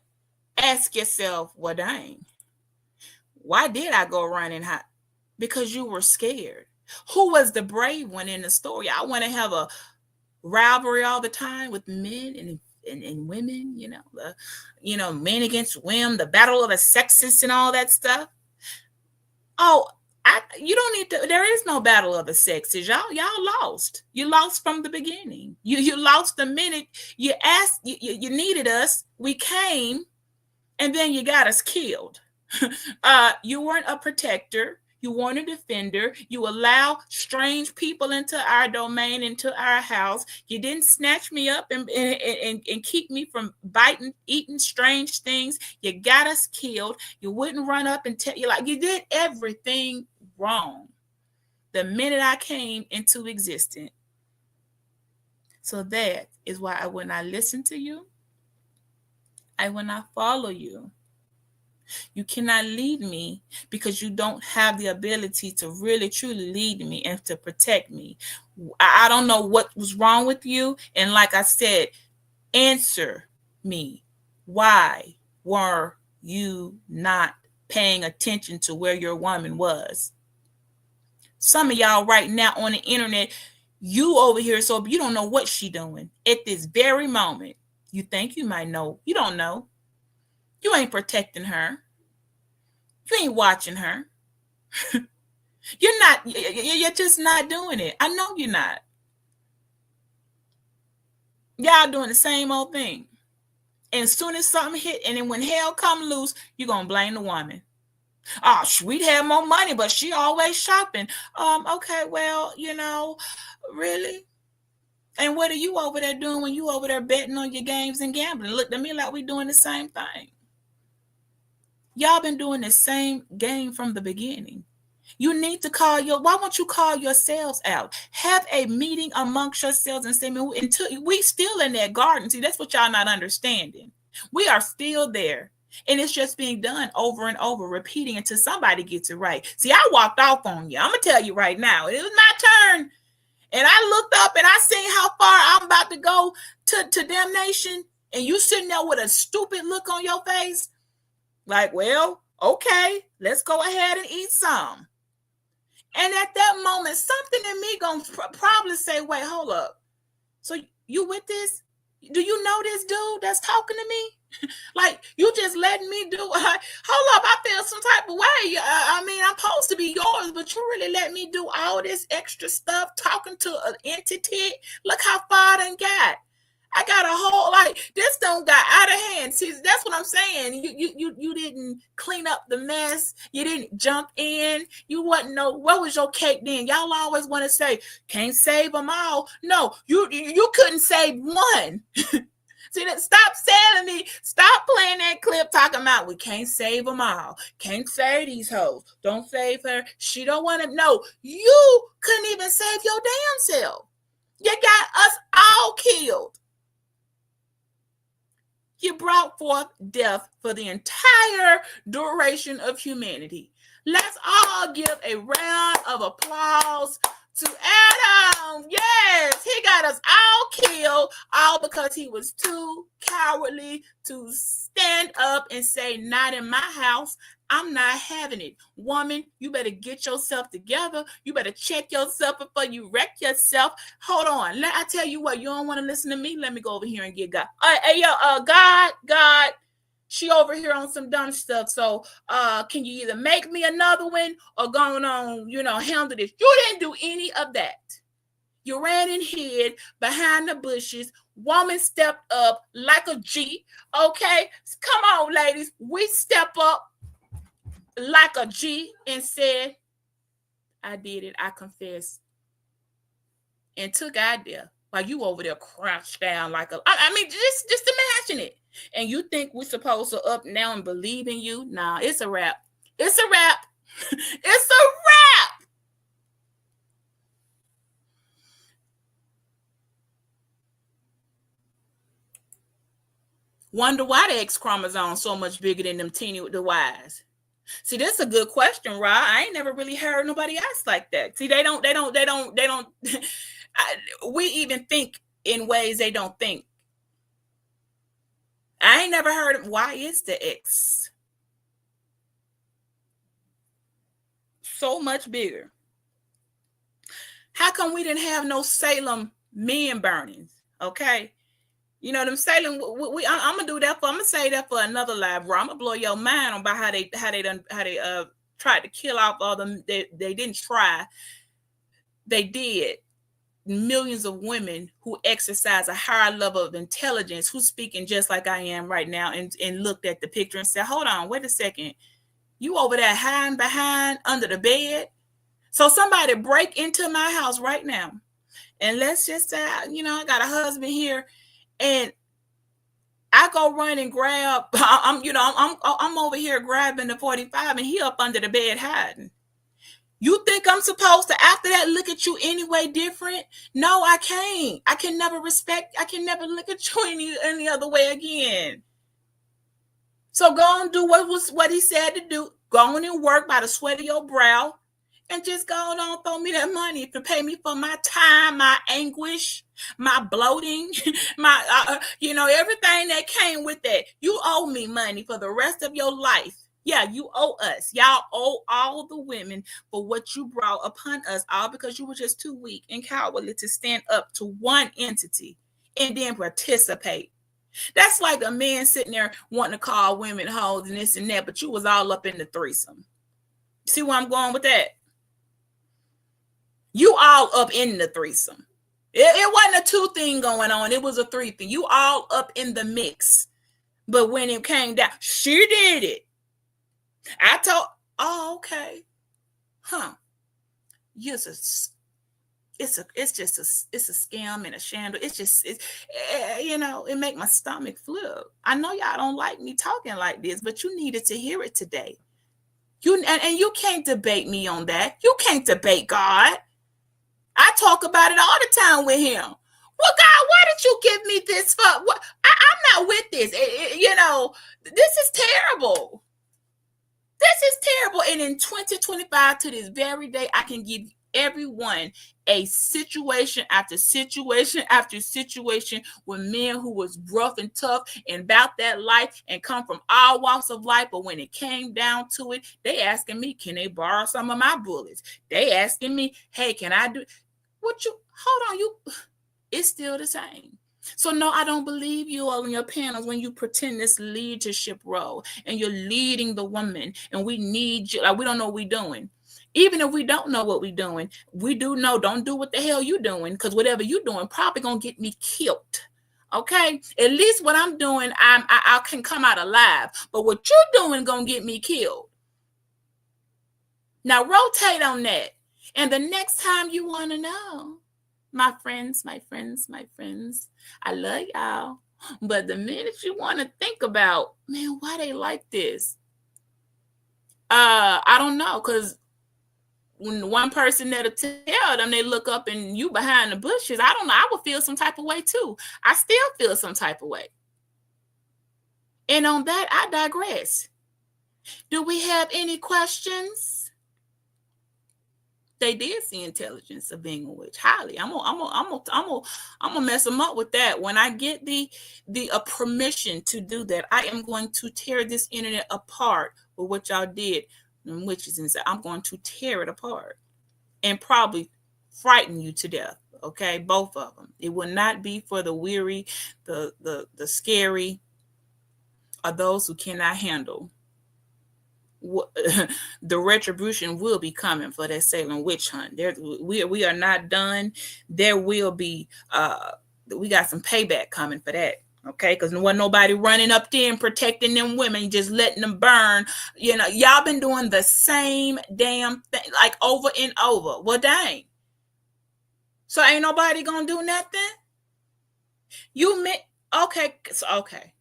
ask yourself, well, dang, why did I go running hot? Because you were scared. Who was the brave one in the story? I want to have a rivalry all the time with men and women, men against women, the battle of the sexes and all that stuff. Oh, you don't need to. There is no battle of the sexes. Y'all lost. You lost from the beginning. You lost the minute you asked. You needed us. We came, and then you got us killed. You weren't a protector. You weren't a defender. You allow strange people into our domain, into our house. You didn't snatch me up and keep me from eating strange things. You got us killed. You wouldn't run up and tell you, like, you did everything wrong the minute I came into existence. So that is why I will not listen to you. I will not follow you. You cannot lead me because you don't have the ability to really truly lead me and to protect me. I don't know what was wrong with you. And like I said, answer me. Why were you not paying attention to where your woman was? Some of y'all right now on the internet, you over here, so you don't know what she doing at this very moment. You think you might know. You don't know. You ain't protecting her. You ain't watching her. You're just not doing it. I know you're not. Y'all doing the same old thing. And as soon as something hit, and then when hell come loose, you're going to blame the woman. Oh, we'd have more money, but she always shopping. Okay, well, really? And what are you over there doing when you over there betting on your games and gambling? Look at me like we doing the same thing. Y'all been doing the same game from the beginning. You need to why won't you call yourselves out? Have a meeting amongst yourselves and say, man, until we still in that garden. See, that's what y'all not understanding. We are still there. And it's just being done over and over, repeating until somebody gets it right. See, I walked off on you. I'm going to tell you right now. It was my turn. And I looked up and I seen how far I'm about to go to damnation. And you sitting there with a stupid look on your face. Like, well, okay, let's go ahead and eat some. And at that moment, something in me gonna probably say, wait, hold up. So you with this? Do you know this dude that's talking to me? Like, you just letting me do hold up, I feel some type of way. I mean, I'm supposed to be yours, but you really let me do all this extra stuff, talking to an entity. Look how far I done got. I got a whole, like, this don't got out of hand. See, that's what I'm saying. You didn't clean up the mess. You didn't jump in. You wasn't what was your cake then? Y'all always want to say, can't save them all. No, you couldn't save one. See, that, stop selling me. Stop playing that clip talking about we can't save them all. Can't save these hoes. Don't save her. She don't want to know. You couldn't even save your damn self. You got us all killed. You brought forth death for the entire duration of humanity. Let's all give a round of applause to Adam. Yes, he got us all killed, all because he was too cowardly to stand up and say, not in my house. I'm not having it. Woman, you better get yourself together. You better check yourself before you wreck yourself. Hold on. I tell you what, you don't want to listen to me? Let me go over here and get God. Hey, God, she over here on some dumb stuff. So can you either make me another one or go on, handle this? You didn't do any of that. You ran and hid behind the bushes. Woman stepped up like a G. Okay? Come on, ladies. We step up like a G and said, I did it. I confess. And took out there while you over there crouched down like I mean, just imagine it. And you think we're supposed to up now and believe in you? Nah, it's a wrap. It's a wrap. It's a wrap. Wonder why the X chromosome so much bigger than them teeny with the Y's. See, that's a good question, Ra. I ain't never really heard nobody ask like that. See, they don't. We even think in ways they don't think. I ain't never heard of why is the X so much bigger? How come we didn't have no Salem men burnings? Okay. You know them Salem. I'm gonna do that I'm gonna say that for another live. I'm gonna blow your mind about how they tried to kill off all them. They didn't try. They did. Millions of women who exercise a higher level of intelligence, who's speaking just like I am right now, and looked at the picture and said, "Hold on, wait a second. You over there hiding behind under the bed? So somebody break into my house right now, and let's just say, I got a husband here." And I go run and grab. I'm over here grabbing the 45, and he up under the bed hiding. You think I'm supposed to, after that, look at you anyway different? No, I can't. I can never look at you any other way again. So go and do what he said to do. Go on and work by the sweat of your brow. And just go on, throw me that money to pay me for my time, my anguish, my bloating, my, everything that came with that. You owe me money for the rest of your life. Yeah, you owe us. Y'all owe all the women for what you brought upon us, all because you were just too weak and cowardly to stand up to one entity and then participate. That's like a man sitting there wanting to call women hoes and this and that, but you was all up in the threesome. See where I'm going with that? You all up in the threesome. It wasn't a 2 thing going on. It was a 3 thing. You all up in the mix. But when it came down, she did it. I told, okay. Huh. Yes, it's a scam and a scandal. It make my stomach flip. I know y'all don't like me talking like this, but you needed to hear it today. And you can't debate me on that. You can't debate God. I talk about it all the time with him. Well, God, why did you give me this for? What? I'm not with this. This is terrible. This is terrible. And in 2025, to this very day, I can give everyone a situation after situation after situation with men who was rough and tough and about that life and come from all walks of life. But when it came down to it, they asking me, can they borrow some of my bullets? They asking me, hey, can I do what you hold on? It's still the same. So no, I don't believe you all in your panels when you pretend this leadership role and you're leading the woman and we need you. Like, we don't know what we're doing. Even if we don't know what we're doing, we do know, don't do what the hell you doing, because whatever you're doing probably gonna get me killed. Okay, at least what I'm doing, I can come out alive, but what you're doing gonna get me killed. Now rotate on that, and the next time you want to know, my friends, I love y'all, but the minute you want to think about, man, why they like this, I don't know, because when one person that'll tell them, they look up and you behind the bushes, I don't know, I would feel some type of way too. I still feel some type of way. And on that, I digress. Do we have any questions? They did see intelligence of being a witch. Highly. I'm gonna mess them up with that. When I get the permission to do that, I am going to tear this internet apart with what y'all did. And witches inside, I'm going to tear it apart and probably frighten you to death. Okay, both of them. It will not be for the weary, the scary, or those who cannot handle. The retribution will be coming for that Salem witch hunt. We are not done. There will be we got some payback coming for that. Okay, because there wasn't nobody running up there and protecting them women, just letting them burn. Y'all been doing the same damn thing, like over and over. Well, dang. So ain't nobody gonna do nothing? Okay, so okay.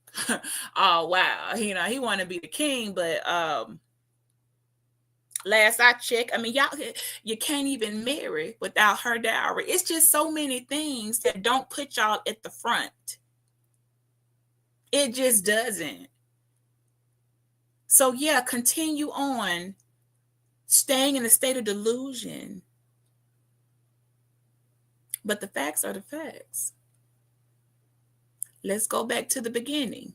Oh wow, he want to be the king, but last I checked, I mean, y'all, you can't even marry without her dowry. It's just so many things that don't put y'all at the front. It just doesn't. So yeah, continue on staying in a state of delusion. But the facts are the facts. Let's go back to the beginning.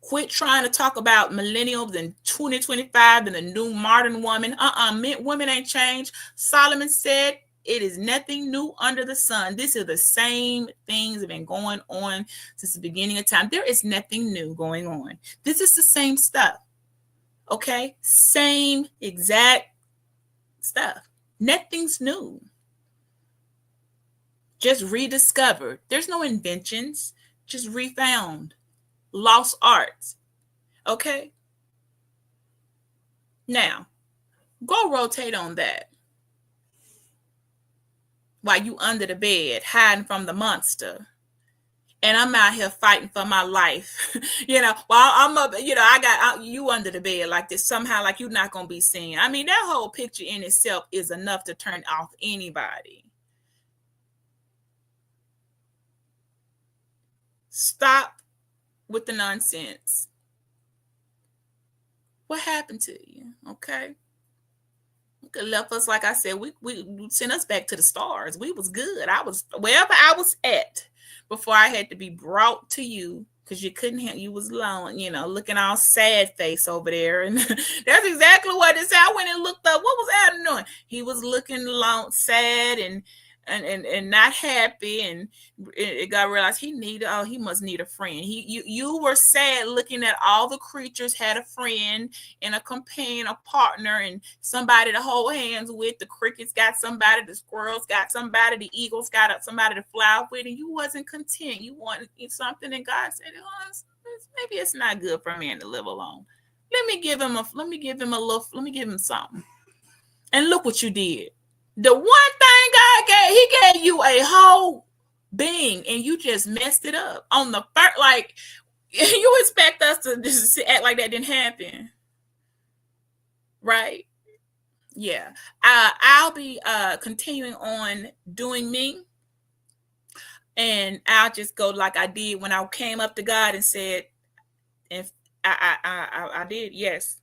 Quit trying to talk about millennials and 2025 and the new modern woman. Women ain't changed. Solomon said, it is nothing new under the sun. These are the same things that have been going on since the beginning of time. There is nothing new going on. This is the same stuff. Okay? Same exact stuff. Nothing's new. Just rediscovered. There's no inventions. Just refound. Lost arts. Okay? Now, go rotate on that. While you under the bed, hiding from the monster. And I'm out here fighting for my life. While I'm up, I got you under the bed like this, somehow like you're not going to be seen. I mean, that whole picture in itself is enough to turn off anybody. Stop with the nonsense. What happened to you? Okay. Could left us, like I said, we sent us back to the stars. We was good. I was wherever I was at before I had to be brought to you, because you couldn't have, you was alone, looking all sad face over there. And that's exactly what it said. I went and looked up, what was Adam doing? He was looking alone, sad and not happy, and it got realized he must need a friend. You were sad looking at all the creatures had a friend and a companion, a partner, and somebody to hold hands with. The crickets got somebody, the squirrels got somebody, the eagles got somebody to fly with, and you wasn't content. You wanted something, and God said, maybe it's not good for a man to live alone. Let me give him something. And look what you did. The one thing God gave, he gave you a whole being, and you just messed it up on the first. Like, you expect us to just act like that didn't happen? right? Yeah. I'll be continuing on doing me, and I'll just go like I did when I came up to God and said, if I did, yes.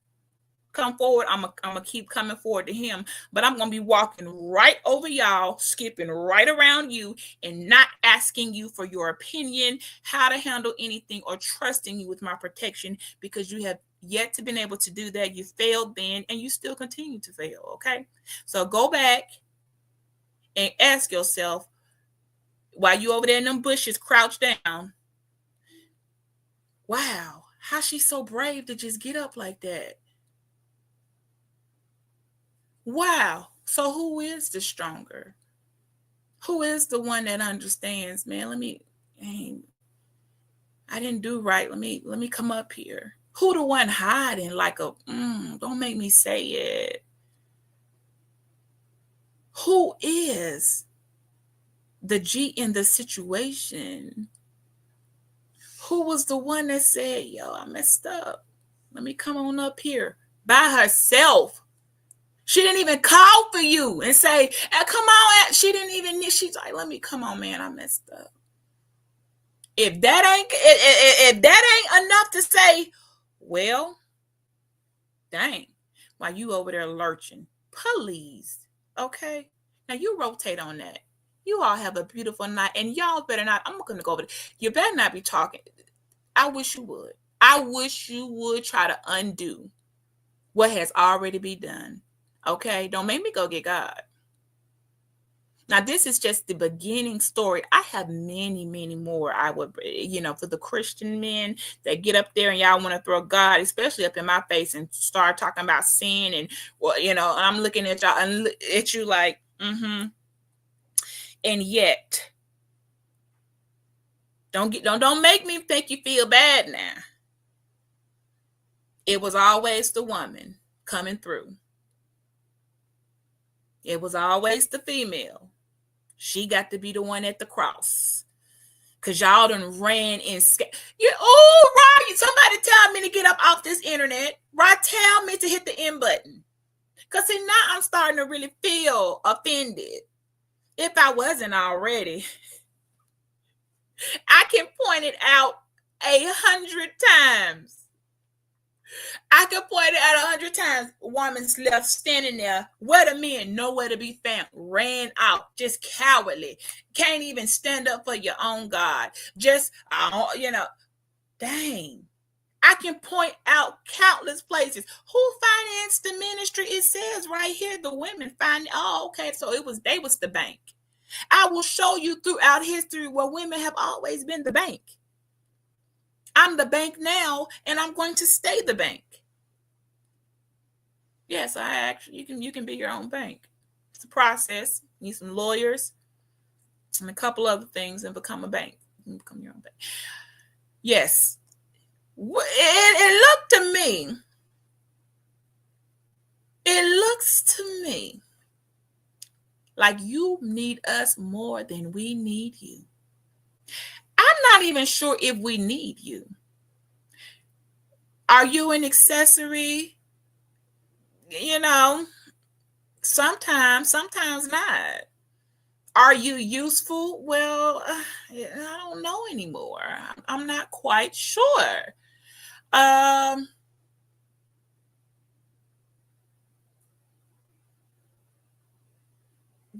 Come forward. I'm gonna keep coming forward to him, but I'm gonna be walking right over y'all, skipping right around you, and not asking you for your opinion, how to handle anything, or trusting you with my protection, because you have yet to been able to do that. You failed then, and you still continue to fail. Okay, so go back and ask yourself, while you over there in them bushes crouched down, wow, how's she so brave to just get up like that? Wow. So who is the stronger? Who is the one that understands, man? I didn't do right. Let me come up here. Who the one hiding like a don't make me say it. Who is the G in the situation? Who was the one that said, yo, I messed up. Let me come on up here by herself. She didn't even call for you and say, hey, come on. She didn't even, she's like, let me come on, man. I messed up. If that ain't enough to say, well, dang, while you over there lurching, please. Okay. Now you rotate on that. You all have a beautiful night, and y'all better not, I'm going to go over there. You better not be talking. I wish you would. I wish you would try to undo what has already been done. Okay, don't make me go get God. Now, this is just the beginning story. I have many, many more. I would, for the Christian men that get up there and y'all want to throw God, especially up in my face, and start talking about sin, and I'm looking at y'all and at you like, and yet, don't make me think you feel bad now. It was always the woman coming through. It was always the female. She got to be the one at the cross. Because y'all done ran and right. Somebody tell me to get up off this internet. Right, tell me to hit the end button. Because see, now I'm starting to really feel offended. If I wasn't already. I can point it out 100 times. I can point it out 100 times. Woman's left standing there. Where the men? Nowhere to be found. Ran out. Just cowardly. Can't even stand up for your own God. Just, dang. I can point out countless places. Who financed the ministry? It says right here, the women financed. Oh, okay. So they was the bank. I will show you throughout history where women have always been the bank. I'm the bank now, and I'm going to stay the bank. Yes, you can be your own bank. It's a process. You need some lawyers and a couple other things and become a bank. You can become your own bank. Yes. It looks to me like you need us more than we need you. I'm not even sure if we need you. Are you an accessory? Sometimes not. Are you useful? Well, I don't know anymore. I'm not quite sure.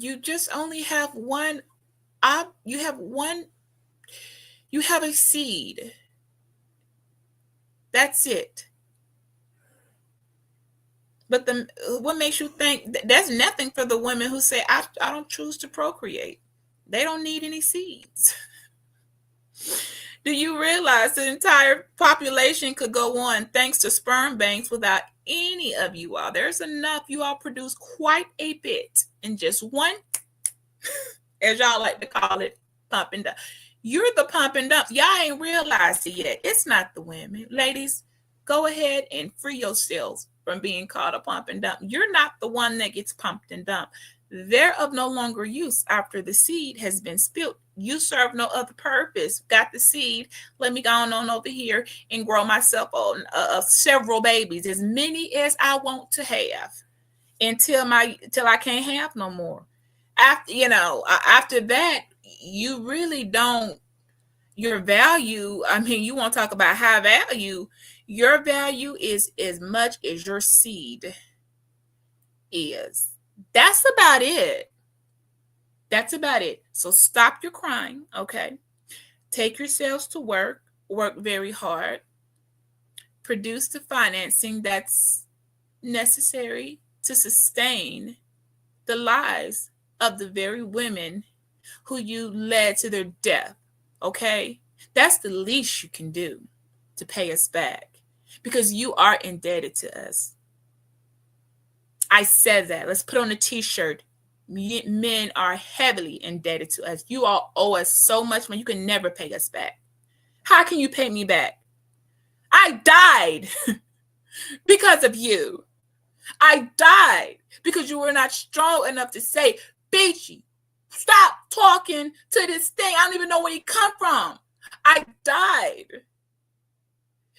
You just only have one. You have a seed. That's it. But what makes you think that's nothing for the women who say, I don't choose to procreate? They don't need any seeds. Do you realize the entire population could go on thanks to sperm banks without any of you all? There's enough. You all produce quite a bit in just one, as y'all like to call it, pump and dump. You're the pump and dump. Y'all ain't realized it yet. It's not the women. Ladies, go ahead and free yourselves from being called a pump and dump. You're not the one that gets pumped and dumped. They're of no longer use after the seed has been spilled. you serve no other purpose. Got the seed. Let me go on over here and grow myself on several babies, as many as I want to have, until I can't have no more. After that, you really don't. Your value. I mean, you want to talk about high value. Your value is as much as your seed is. That's about it. That's about it. So stop your crying, okay? Take yourselves to work very hard, produce the financing that's necessary to sustain the lives of the very women who you led to their death, okay? That's the least you can do to pay us back, because you are indebted to us. I said that. Let's put on a t-shirt. Men are heavily indebted to us. You all owe us so much money. You can never pay us back. How can you pay me back? I died because of you. I died because you were not strong enough to say, Beachy, stop talking to this thing. I don't even know where you come from. I died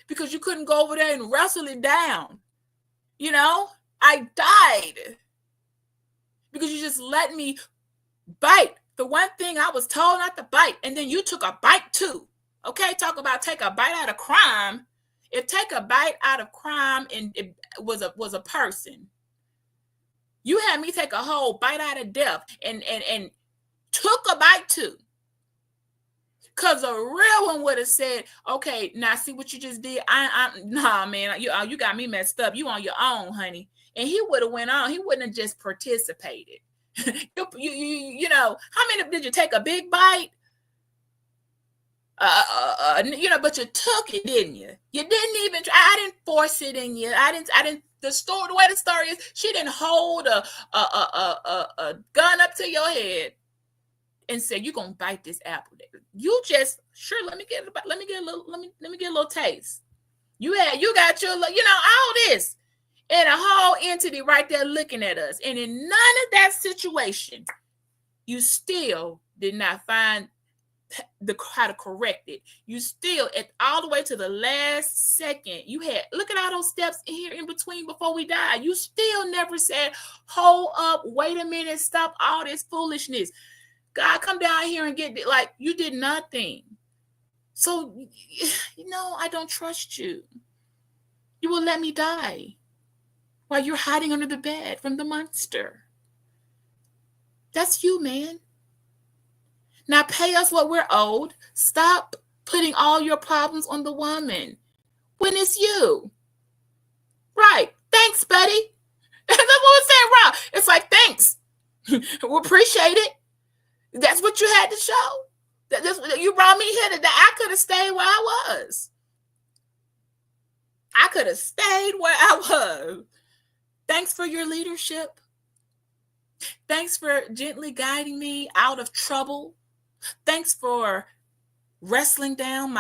because you couldn't go over there and wrestle it down. I died because you just let me bite the one thing I was told not to bite, and then you took a bite too. Okay, talk about take a bite out of crime. If take a bite out of crime and it was a person, you had me take a whole bite out of death and took a bite too. Because a real one would have said, okay, now see what you just did? Nah, man, you got me messed up. You on your own, honey. And he would have went on. He wouldn't have just participated. How many did you take a big bite? But you took it, didn't you? You didn't even try. I didn't force it in you. I didn't. The way the story is, she didn't hold a gun up to your head and say, "You're gonna bite this apple." You just let me get a little taste. You got your all this. And a whole entity right there looking at us. And in none of that situation, you still did not find how to correct it. You still, all the way to the last second, look at all those steps here in between before we died. You still never said, hold up, wait a minute, stop all this foolishness. God, come down here and get it. Like, you did nothing. So, I don't trust you. You will let me die while you're hiding under the bed from the monster. That's you, man. Now pay us what we're owed. Stop putting all your problems on the woman when it's you. Right. Thanks, buddy. That's what we're saying, Rob. It's like, thanks. We appreciate it. That's what you had to show. You brought me here. That I could have stayed where I was. I could have stayed where I was. Thanks for your leadership. Thanks for gently guiding me out of trouble. Thanks for wrestling down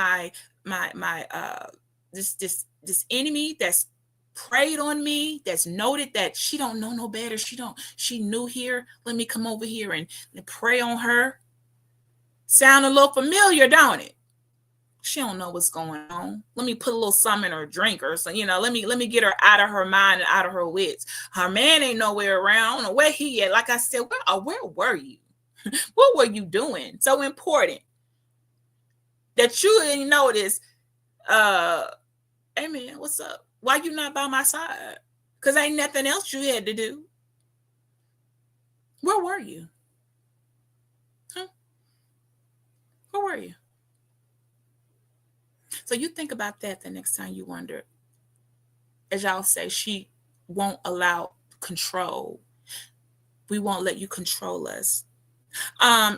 this enemy that's preyed on me, that's noted that she don't know no better. She new here. Let me come over here and prey on her. Sound a little familiar, don't it? She don't know what's going on. Let me put a little something in her drink or something. Let me get her out of her mind and out of her wits. Her man ain't nowhere around. I don't know where he at. Like I said, where were you? What were you doing? So important that you didn't notice. Hey man, what's up? Why you not by my side? Because ain't nothing else you had to do. Where were you? Where were you? So you think about that the next time you wonder, as y'all say, she won't allow control. We won't let you control us.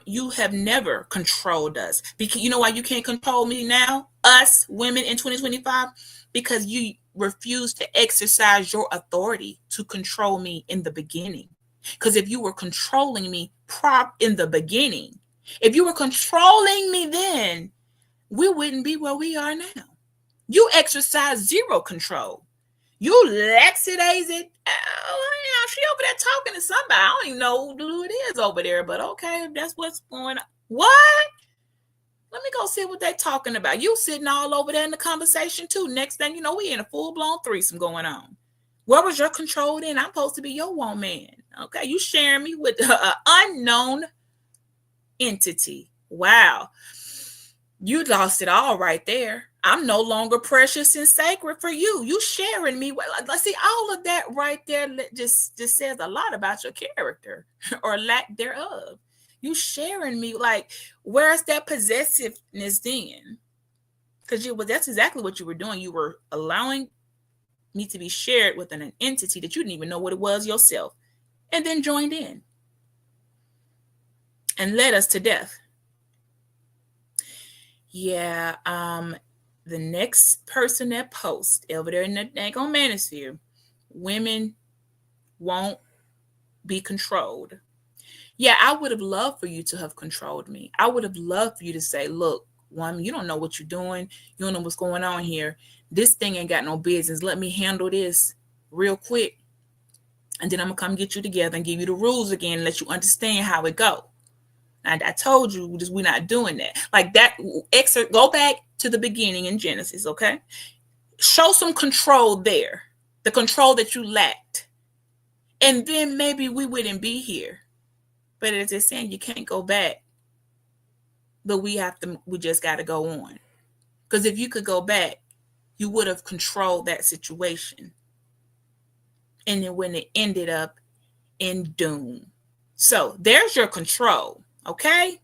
You have never controlled us. Because you know why you can't control me now? Us women in 2025? Because you refuse to exercise your authority to control me in the beginning. Because if you were controlling me in the beginning, if you were controlling me then, we wouldn't be where we are now. You exercise zero control. You laxadaisy. She over there talking to somebody. I don't even know who it is over there, but okay, if that's what's going on. What? Let me go see what they talking about. You sitting all over there in the conversation too. Next thing you know, we in a full-blown threesome going on. Where was your control then? I'm supposed to be your woman. Okay, you sharing me with an unknown entity. Wow. You lost it all right there. I'm no longer precious and sacred for you. You sharing me. Let's see, all of that right there just says a lot about your character or lack thereof. You sharing me, like, where's that possessiveness then? Because that's exactly what you were doing. You were allowing me to be shared with an entity that you didn't even know what it was yourself, and then joined in and led us to death. Yeah, the next person that posts over there in the daggone manosphere, women won't be controlled. Yeah, I would have loved for you to have controlled me. I would have loved for you to say, look, woman, you don't know what you're doing. You don't know what's going on here. This thing ain't got no business. Let me handle this real quick. And then I'm going to come get you together and give you the rules again and let you understand how it go. And I told you, we're not doing that. Like that, go back to the beginning in Genesis, okay? Show some control there, the control that you lacked. And then maybe we wouldn't be here. But as they're saying, you can't go back. But we just got to go on. Because if you could go back, you would have controlled that situation. And then when it ended up in doom. So there's your control. Okay?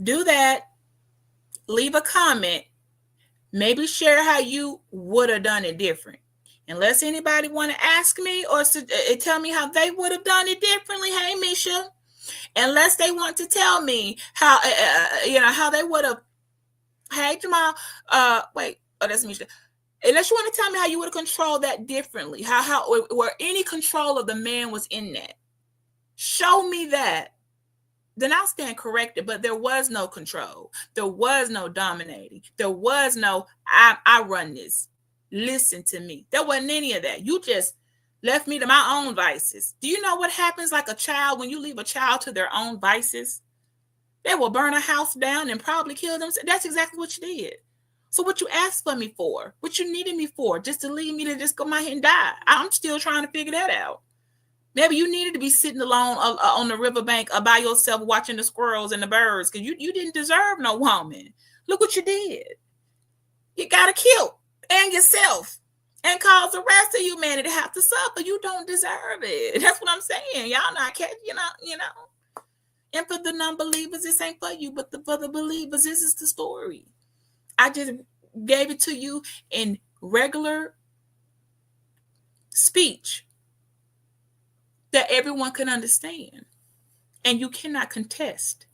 Do that. Leave a comment. Maybe share how you would have done it different. Unless anybody want to ask me or tell me how they would have done it differently. Hey, Misha. Unless they want to tell me how, how they would have. Hey, Jamal. That's Misha. Unless you want to tell me how you would have controlled that differently. How where any control of the man was in that. Show me that. Then I'll stand corrected, but there was no control. There was no dominating. There was no, I run this. Listen to me. There wasn't any of that. You just left me to my own vices. Do you know what happens like a child when you leave a child to their own vices? They will burn a house down and probably kill them. That's exactly what you did. So what you asked for me for, what you needed me for, just to leave me to just go my head and die. I'm still trying to figure that out. Maybe you needed to be sitting alone on the riverbank by yourself watching the squirrels and the birds because you didn't deserve no woman. Look what you did. You got to kill and yourself and cause the rest of humanity to have to suffer. You don't deserve it. That's what I'm saying. Y'all not catch, you know. And for the non-believers, this ain't for you, but for the believers, this is the story. I just gave it to you in regular speech that everyone can understand, and you cannot contest.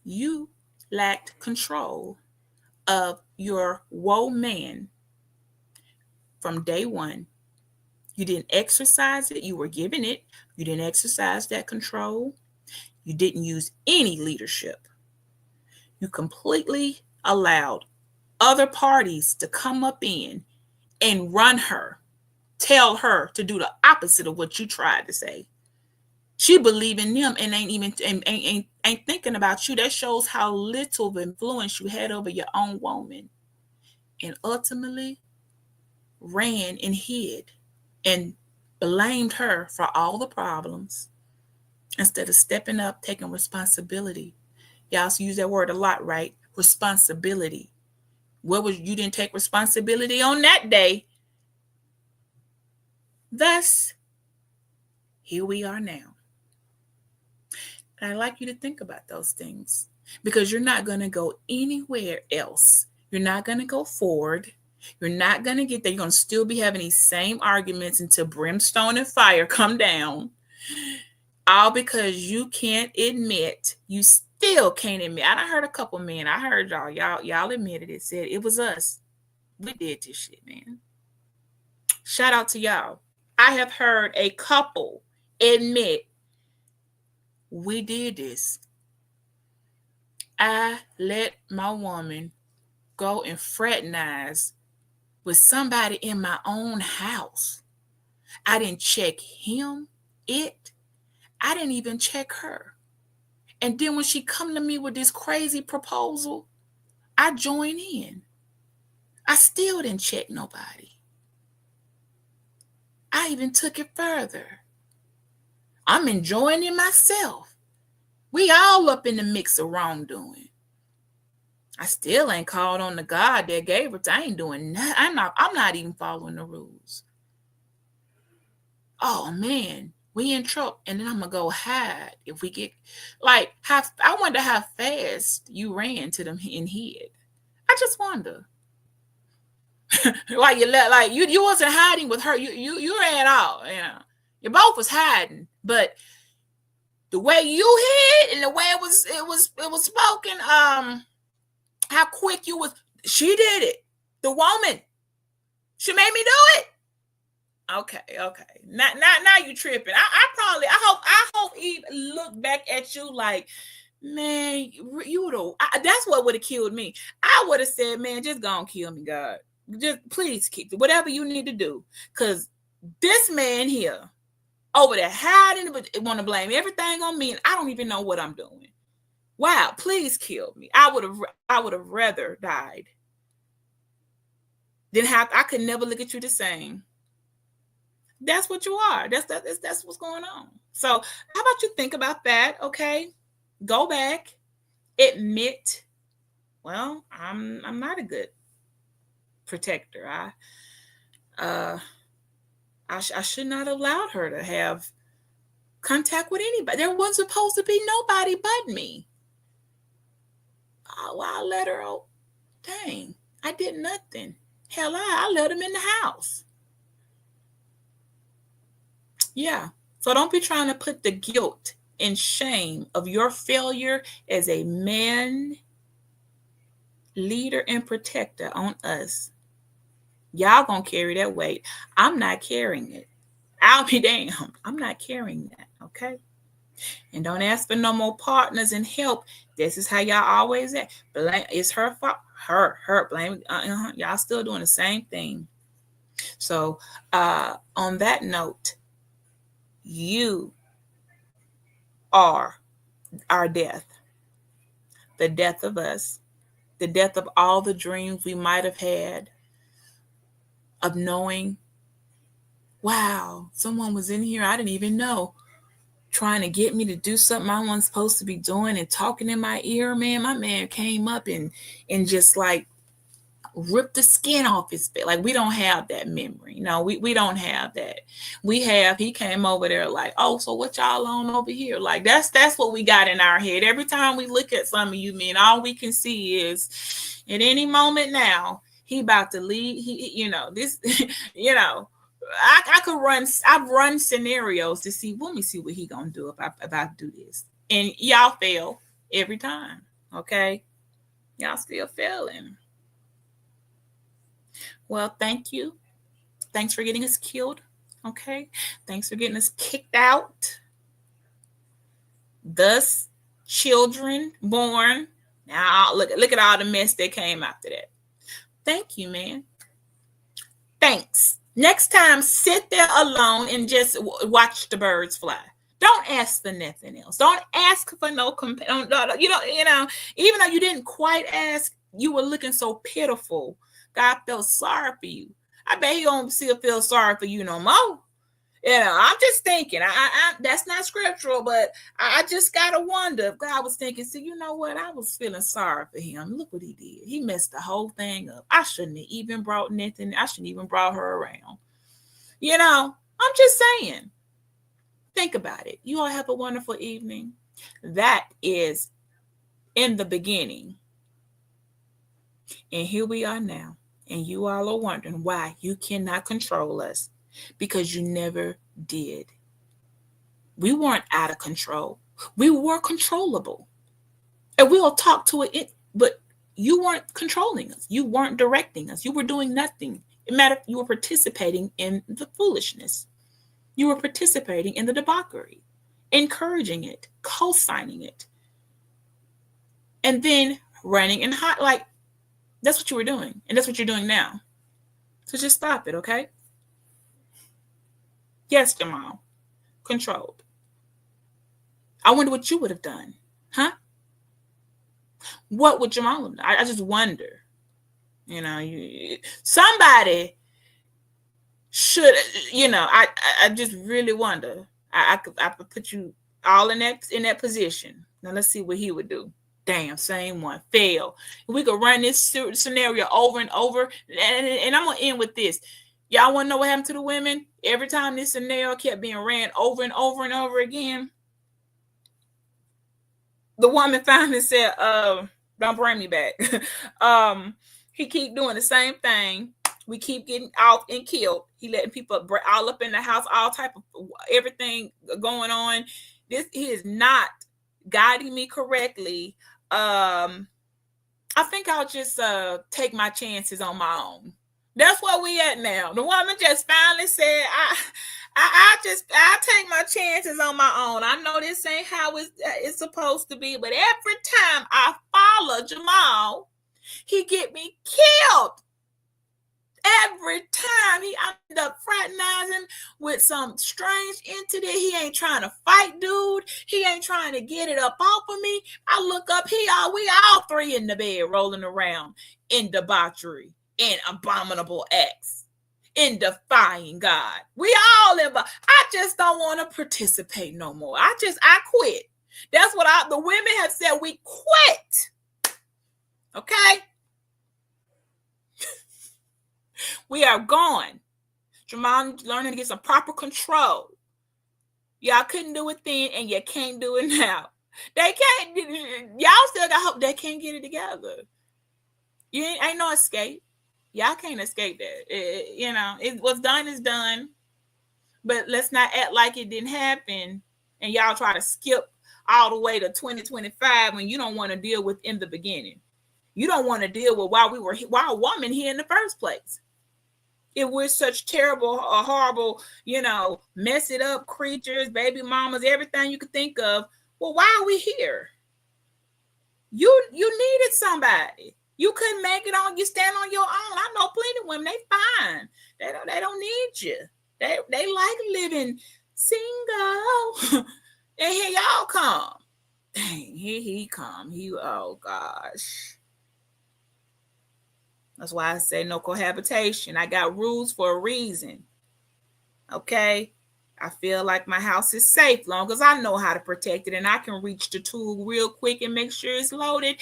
You lacked control of your woe man from day one. You didn't exercise it. You were given it. You didn't exercise that control. You didn't use any leadership. You completely allowed other parties to come up in and run her. Tell her to do the opposite of what you tried to say. She believed in them and ain't thinking about you. That shows how little of influence you had over your own woman. And ultimately ran and hid and blamed her for all the problems instead of stepping up, taking responsibility. Y'all also use that word a lot, right? Responsibility. You didn't take responsibility on that day. Thus, here we are now. And I'd like you to think about those things because you're not going to go anywhere else. You're not going to go forward. You're not going to get there. You're going to still be having these same arguments until brimstone and fire come down. All because you can't admit, you still can't admit. I heard a couple men. I heard y'all admitted it, said it was us. We did this shit, man. Shout out to y'all. I have heard a couple admit we did this. I let my woman go and fraternize with somebody in my own house. I didn't check him, I didn't even check her. And then when she come to me with this crazy proposal, I join in. I still didn't check nobody. I even took it further. I'm enjoying it myself. We all up in the mix of wrongdoing. I still ain't called on the God that gave it. I ain't doing nothing. I'm not even following the rules. Oh man, we in trouble. And then I'm gonna go hide if we get like I wonder how fast you ran to them and hid. I just wonder. Why you wasn't hiding with her. You ran out. Yeah. You both was hiding, but the way you hid and the way it was spoken, how quick you was. She did it. The woman. She made me do it. Okay. Now you tripping. I hope Eve looked back at you like, man, that's what would have killed me. I would have said, man, just go and kill me, God. Just please keep whatever you need to do. Because this man here over there hiding, but want to blame everything on me, and I don't even know what I'm doing. Wow, please kill me. I would have rather died than I could never look at you the same. That's what you are. That's what's going on. So how about you think about that? Okay, go back, admit. Well, I'm not a good protector. I should not have allowed her to have contact with anybody. There wasn't supposed to be nobody but me. Oh, I let her out. Dang, I did nothing. Hell, I let him in the house. Yeah. So don't be trying to put the guilt and shame of your failure as a man, leader, and protector on us. Y'all gonna carry that weight. I'm not carrying it. I'll be damned. I'm not carrying that. Okay. And don't ask for no more partners and help. This is how y'all always act. Blame, it's her fault. Her blame. Y'all still doing the same thing. So on that note, you are our death. The death of us. The death of all the dreams we might have had of knowing, wow, someone was in here I didn't even know, trying to get me to do something I wasn't supposed to be doing and talking in my ear, man. My man came up and just like ripped the skin off his face. Like, we don't have that memory. No, we don't have that. He came over there like, oh, so what y'all on over here? Like, that's what we got in our head. Every time we look at some of you men, all we can see is at any moment now, he about to leave. I've run scenarios to see, let me see what he gonna do if I do this. And y'all fail every time. Okay. Y'all still failing. Well, thank you. Thanks for getting us killed. Okay. Thanks for getting us kicked out. Thus, children born. Now look at all the mess that came after that. Thank you, man. Thanks. Next time, sit there alone and just watch the birds fly. Don't ask for nothing else. Don't ask for no even though you didn't quite ask, you were looking so pitiful. God felt sorry for you. I bet he don't still feel sorry for you no more. I'm just thinking. I that's not scriptural, but I just gotta wonder if God was thinking, see, you know what? I was feeling sorry for him. Look what he did. He messed the whole thing up. I shouldn't have even brought nothing. I shouldn't even brought her around. I'm just saying. Think about it. You all have a wonderful evening. That is in the beginning. And here we are now. And you all are wondering why you cannot control us. Because you never did. We weren't out of control. We were controllable. And we'll talk to it, but you weren't controlling us. You weren't directing us. You were doing nothing. It mattered. You were participating in the foolishness. You were participating in the debauchery, encouraging it, co-signing it, and then running and hot. Like, that's what you were doing. And that's what you're doing now. So just stop it, okay? Yes, Jamal. Controlled. I wonder what you would have done. Huh? What would Jamal have done? I just wonder. Somebody should, I just really wonder. I could put you all in that position. Now let's see what he would do. Damn, same one. Fail. We could run this scenario over and over. And I'm going to end with this. Y'all want to know what happened to the women? Every time this scenario kept being ran over and over and over again, the woman finally said, don't bring me back. He keep doing the same thing. We keep getting out and killed. He letting people all up in the house, all type of everything going on. He is not guiding me correctly. I think I'll just take my chances on my own. That's where we at now. The woman just finally said, I'll take my chances on my own. I know this ain't how it's supposed to be, but every time I follow Jamal, he get me killed. Every time he end up fraternizing with some strange entity. He ain't trying to fight, dude. He ain't trying to get it up off of me. I look up, we all three in the bed rolling around in debauchery, in abominable acts, in defying God. We all I just don't want to participate no more. I quit. That's what the women have said. We quit. Okay? We are gone. Jamal learning to get some proper control. Y'all couldn't do it then, and you can't do it now. They can't. Y'all still got hope. They can't get it together. Ain't no escape. Y'all can't escape that. What's done is done. But let's not act like it didn't happen, and y'all try to skip all the way to 2025 when you don't want to deal with in the beginning. You don't want to deal with why a woman here in the first place. If we're such terrible, horrible, mess it up creatures, baby mamas, everything you could think of, well, why are we here? You needed somebody. You couldn't make it on. You stand on your own. I know plenty of women. They fine. They don't need you. They like living single. And here y'all come. Dang, here he come. Oh gosh. That's why I say no cohabitation. I got rules for a reason. Okay? I feel like my house is safe long as I know how to protect it and I can reach the tool real quick and make sure it's loaded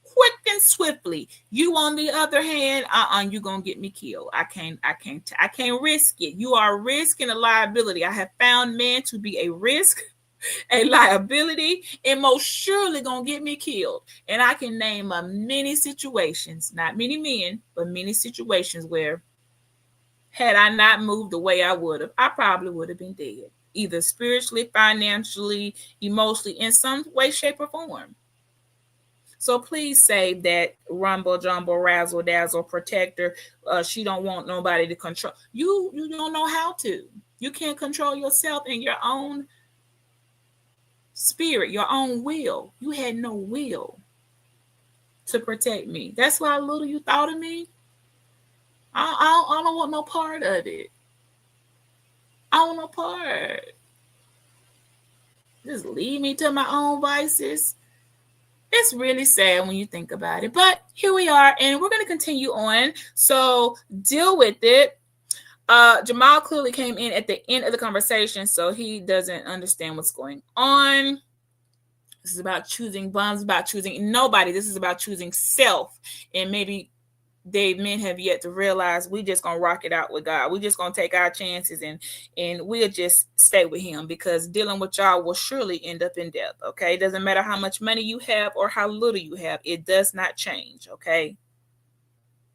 quick and swiftly. You, on the other hand, you're going to get me killed. I can't risk it. You are a risk and a liability. I have found men to be a risk, a liability, and most surely gonna get me killed. And I can name many situations, not many men, but many situations where had I not moved the way I would have, I probably would have been dead, either spiritually, financially, emotionally, in some way, shape, or form. So please save that rumble, jumble, razzle, dazzle, protector. She don't want nobody to control. You don't know how to. You can't control yourself and your own spirit, your own will. You had no will to protect me. That's why little you thought of me. I don't want no part of it. I don't want no part. Just leave me to my own vices. It's really sad when you think about it. But here we are, and we're going to continue on. So deal with it. Jamal clearly came in at the end of the conversation, so he doesn't understand what's going on. This is about choosing bums, about choosing nobody. This is about choosing self. And maybe men have yet to realize we just gonna rock it out with God. We just gonna take our chances and we'll just stay with him, because dealing with y'all will surely end up in death. Okay, it doesn't matter how much money you have or how little you have, it does not change. Okay,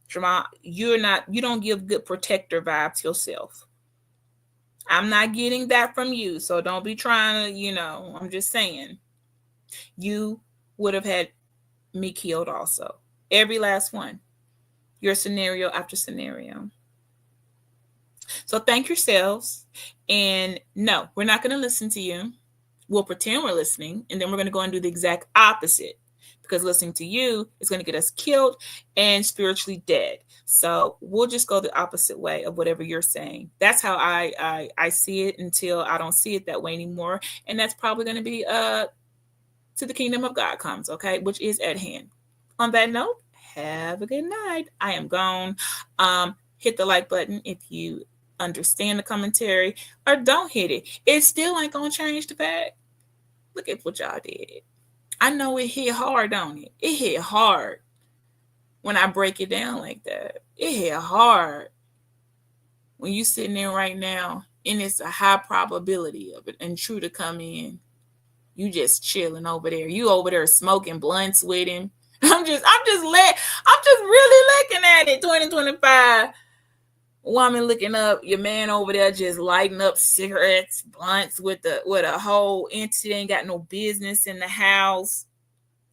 Jamal, you don't give good protector vibes yourself. I'm not getting that from you, so don't be trying to, I'm just saying, you would have had me killed also. Every last one. Your scenario after scenario. So thank yourselves. And no, we're not going to listen to you. We'll pretend we're listening, and then we're going to go and do the exact opposite. because listening to you is going to get us killed and spiritually dead. So we'll just go the opposite way of whatever you're saying. That's how I see it until I don't see it that way anymore. And that's probably going to be to the kingdom of God comes, okay, which is at hand. On that note, have a good night. I am gone. Hit the like button if you understand the commentary, or don't hit it. It still ain't gonna change the fact. Look at what y'all did. I know it hit hard, don't it? It hit hard when I break it down like that. It hit hard when you sitting there right now, and it's a high probability of it and true to come in. You just chilling over there. You over there smoking blunts with him. I'm just really looking at it. 2025 woman looking up your man over there just lighting up cigarettes, blunts with a whole entity ain't got no business in the house.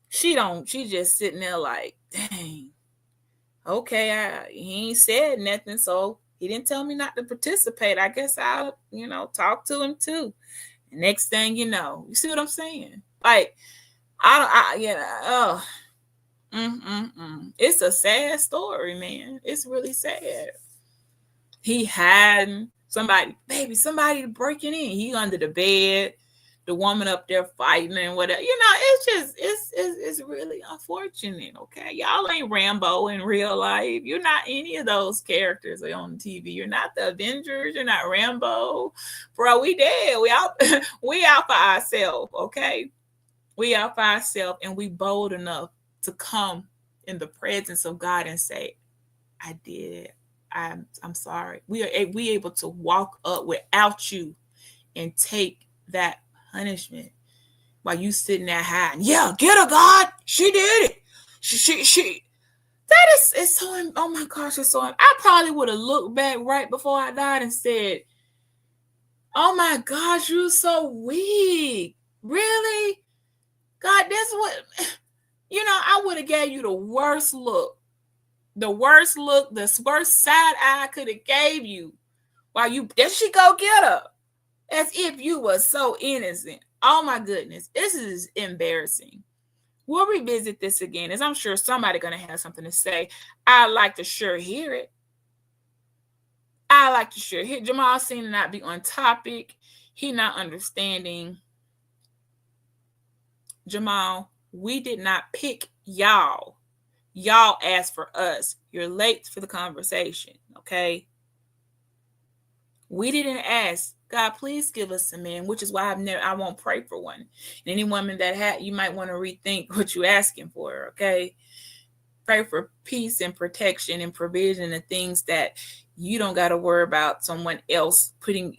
She just sitting there like, dang. Okay, he ain't said nothing, so he didn't tell me not to participate. I guess I'll, talk to him too. Next thing you know, you see what I'm saying? Like, it's a sad story, man. It's really sad. He had somebody breaking in. He under the bed, the woman up there fighting and whatever. It's really unfortunate, okay? Y'all ain't Rambo in real life. You're not any of those characters on TV. You're not the Avengers. You're not Rambo. Bro, we dead. We out for ourselves, okay? We out for ourselves, and we bold enough to come in the presence of God and say, I did it. I'm sorry. We able to walk up without you and take that punishment while you sitting there hiding. Yeah, get her, God. She did it. She. That is so. Oh my gosh, it's so. I probably would have looked back right before I died and said, "Oh my gosh, you're so weak. Really, God, that's what." I would have gave you the worst look. The worst side eye I could have gave you while there she go get her. As if you were so innocent. Oh my goodness. This is embarrassing. We'll revisit this again, as I'm sure somebody going to have something to say. I'd like to sure hear it. Jamal seemed to not be on topic. He not understanding. Jamal, we did not pick y'all. Y'all asked for us. You're late for the conversation, okay? We didn't ask. God, please give us a man, which is why I won't pray for one. And any woman that you might want to rethink what you're asking for, okay? Pray for peace and protection and provision and things that you don't got to worry about someone else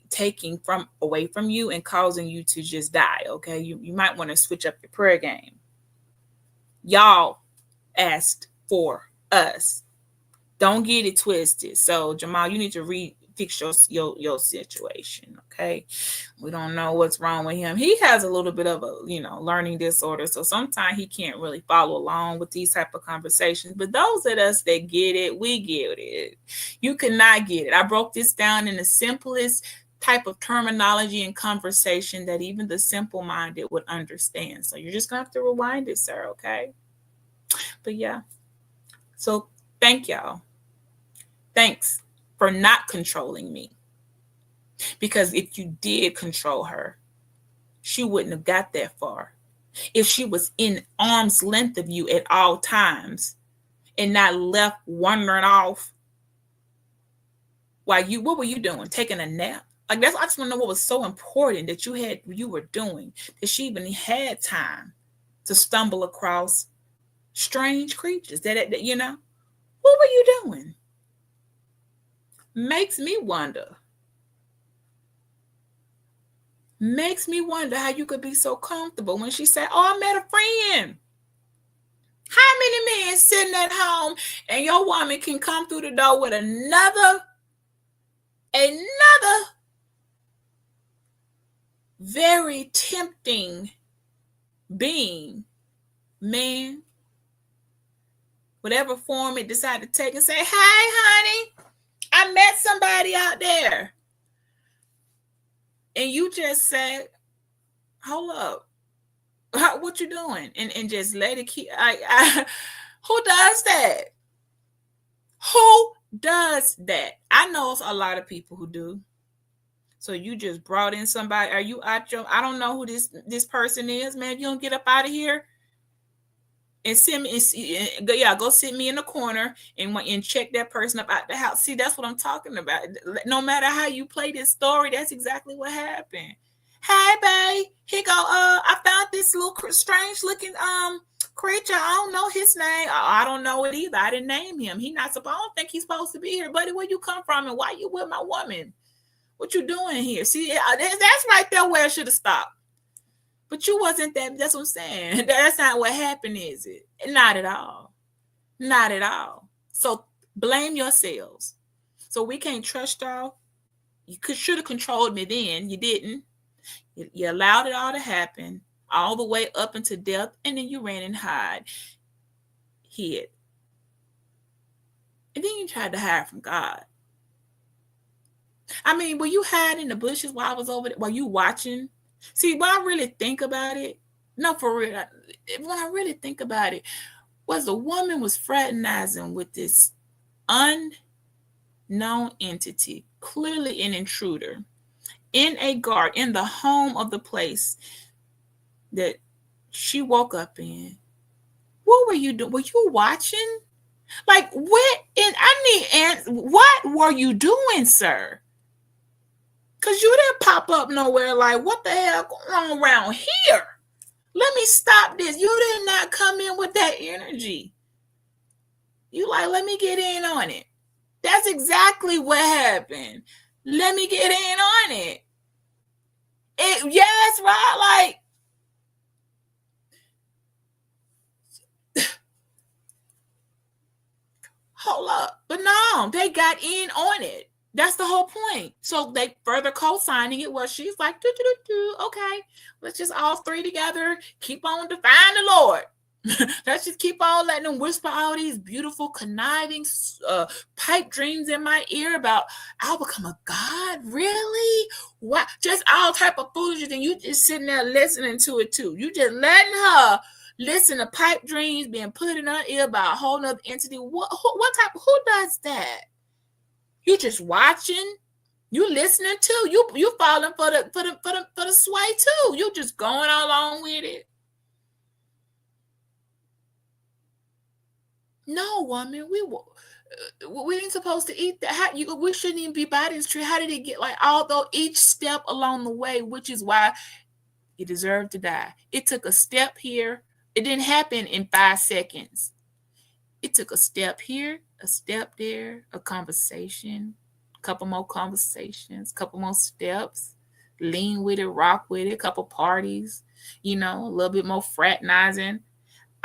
taking away from you and causing you to just die, okay? You might want to switch up your prayer game. Y'all asked for us. Don't get it twisted. So Jamal, you need to fix your situation, okay? We don't know what's wrong with him. He has a little bit of a learning disorder, so sometimes he can't really follow along with these type of conversations. But those of us that get it, we get it. You cannot get it. I broke this down in the simplest type of terminology and conversation that even the simple-minded would understand. So you're just gonna have to rewind it, sir, okay? But yeah, so thank y'all. Thanks for not controlling me. Because if you did control her, she wouldn't have got that far. If she was in arm's length of you at all times and not left wandering off what were you doing? Taking a nap? Like I just want to know what was so important that you were doing, that she even had time to stumble across strange creatures what were you doing? Makes me wonder how you could be so comfortable when she said, oh, I met a friend. How many men sitting at home and your woman can come through the door with another very tempting being, man, whatever form it decided to take, and say, hey, honey, I met somebody out there. And you just said, hold up. What you doing? And just let it keep. Who does that? Who does that? I know a lot of people who do. So you just brought in somebody. Are you out your? I don't know who this person is, man. If you don't get up out of here and send me, go sit me in the corner and check that person up out the house. See, that's what I'm talking about. No matter how you play this story, that's exactly what happened. Hey, babe, here go. I found this little strange looking creature. I don't know his name. I don't know it either. I didn't name him. I don't think he's supposed to be here, buddy. Where you come from and why you with my woman? What you doing here? See, that's right there where it should have stopped. But you wasn't that. That's what I'm saying. That's not what happened, is it? Not at all. Not at all. So blame yourselves. So we can't trust y'all. You should have controlled me then. You didn't. You allowed it all to happen all the way up into death, and then you ran and hid. And then you tried to hide from God. I mean, were you hiding in the bushes while I was over there? Were you watching? See, when I really think about it, no, for real, when I really think about it, was the woman was fraternizing with this unknown entity, clearly an intruder, in a garden, in the home of the place that she woke up in. What were you doing? Were you watching? Like, what? And what were you doing, sir? Because you didn't pop up nowhere like, what the hell going on around here? Let me stop this. You did not come in with that energy. You like, let me get in on it. That's exactly what happened. Let me get in on it. Yes, right? Like, hold up. But no, they got in on it. That's the whole point. So they further co-signing it. Well, she's like, okay, let's just all three together keep on defying the Lord. Let's just keep on letting them whisper all these beautiful, conniving pipe dreams in my ear about I'll become a god. Really? What? Just all type of foolishness, and you just sitting there listening to it too. You just letting her listen to pipe dreams being put in her ear about a whole nother entity. What type? Who does that? You just watching, you listening too. You falling for the sway too. You just going along with it. No, woman, we ain't supposed to eat that. We shouldn't even be by this tree. How did it get like? Although each step along the way, which is why you deserve to die. It took a step here. It didn't happen in 5 seconds. It took a step here, a step there, a conversation, a couple more conversations, a couple more steps, lean with it, rock with it, a couple parties, a little bit more fraternizing.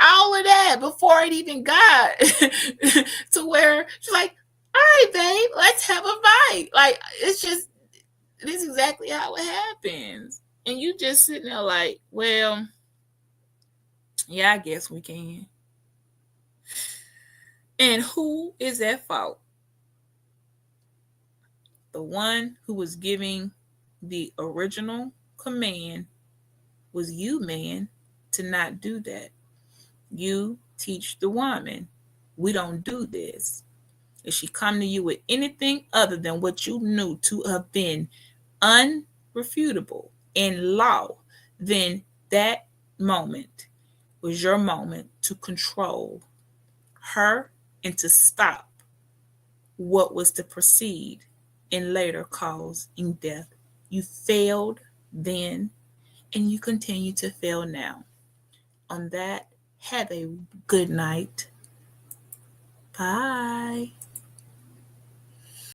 All of that before it even got to where she's like, all right, babe, let's have a bite. Like, this is exactly how it happens. And you just sitting there like, well, yeah, I guess we can. And who is at fault? The one who was giving the original command was you, man, to not do that. You teach the woman, we don't do this. If she come to you with anything other than what you knew to have been unrefutable in law, then that moment was your moment to control her and to stop what was to proceed and later cause in death. You failed then, and you continue to fail now. On that, have a good night. Bye.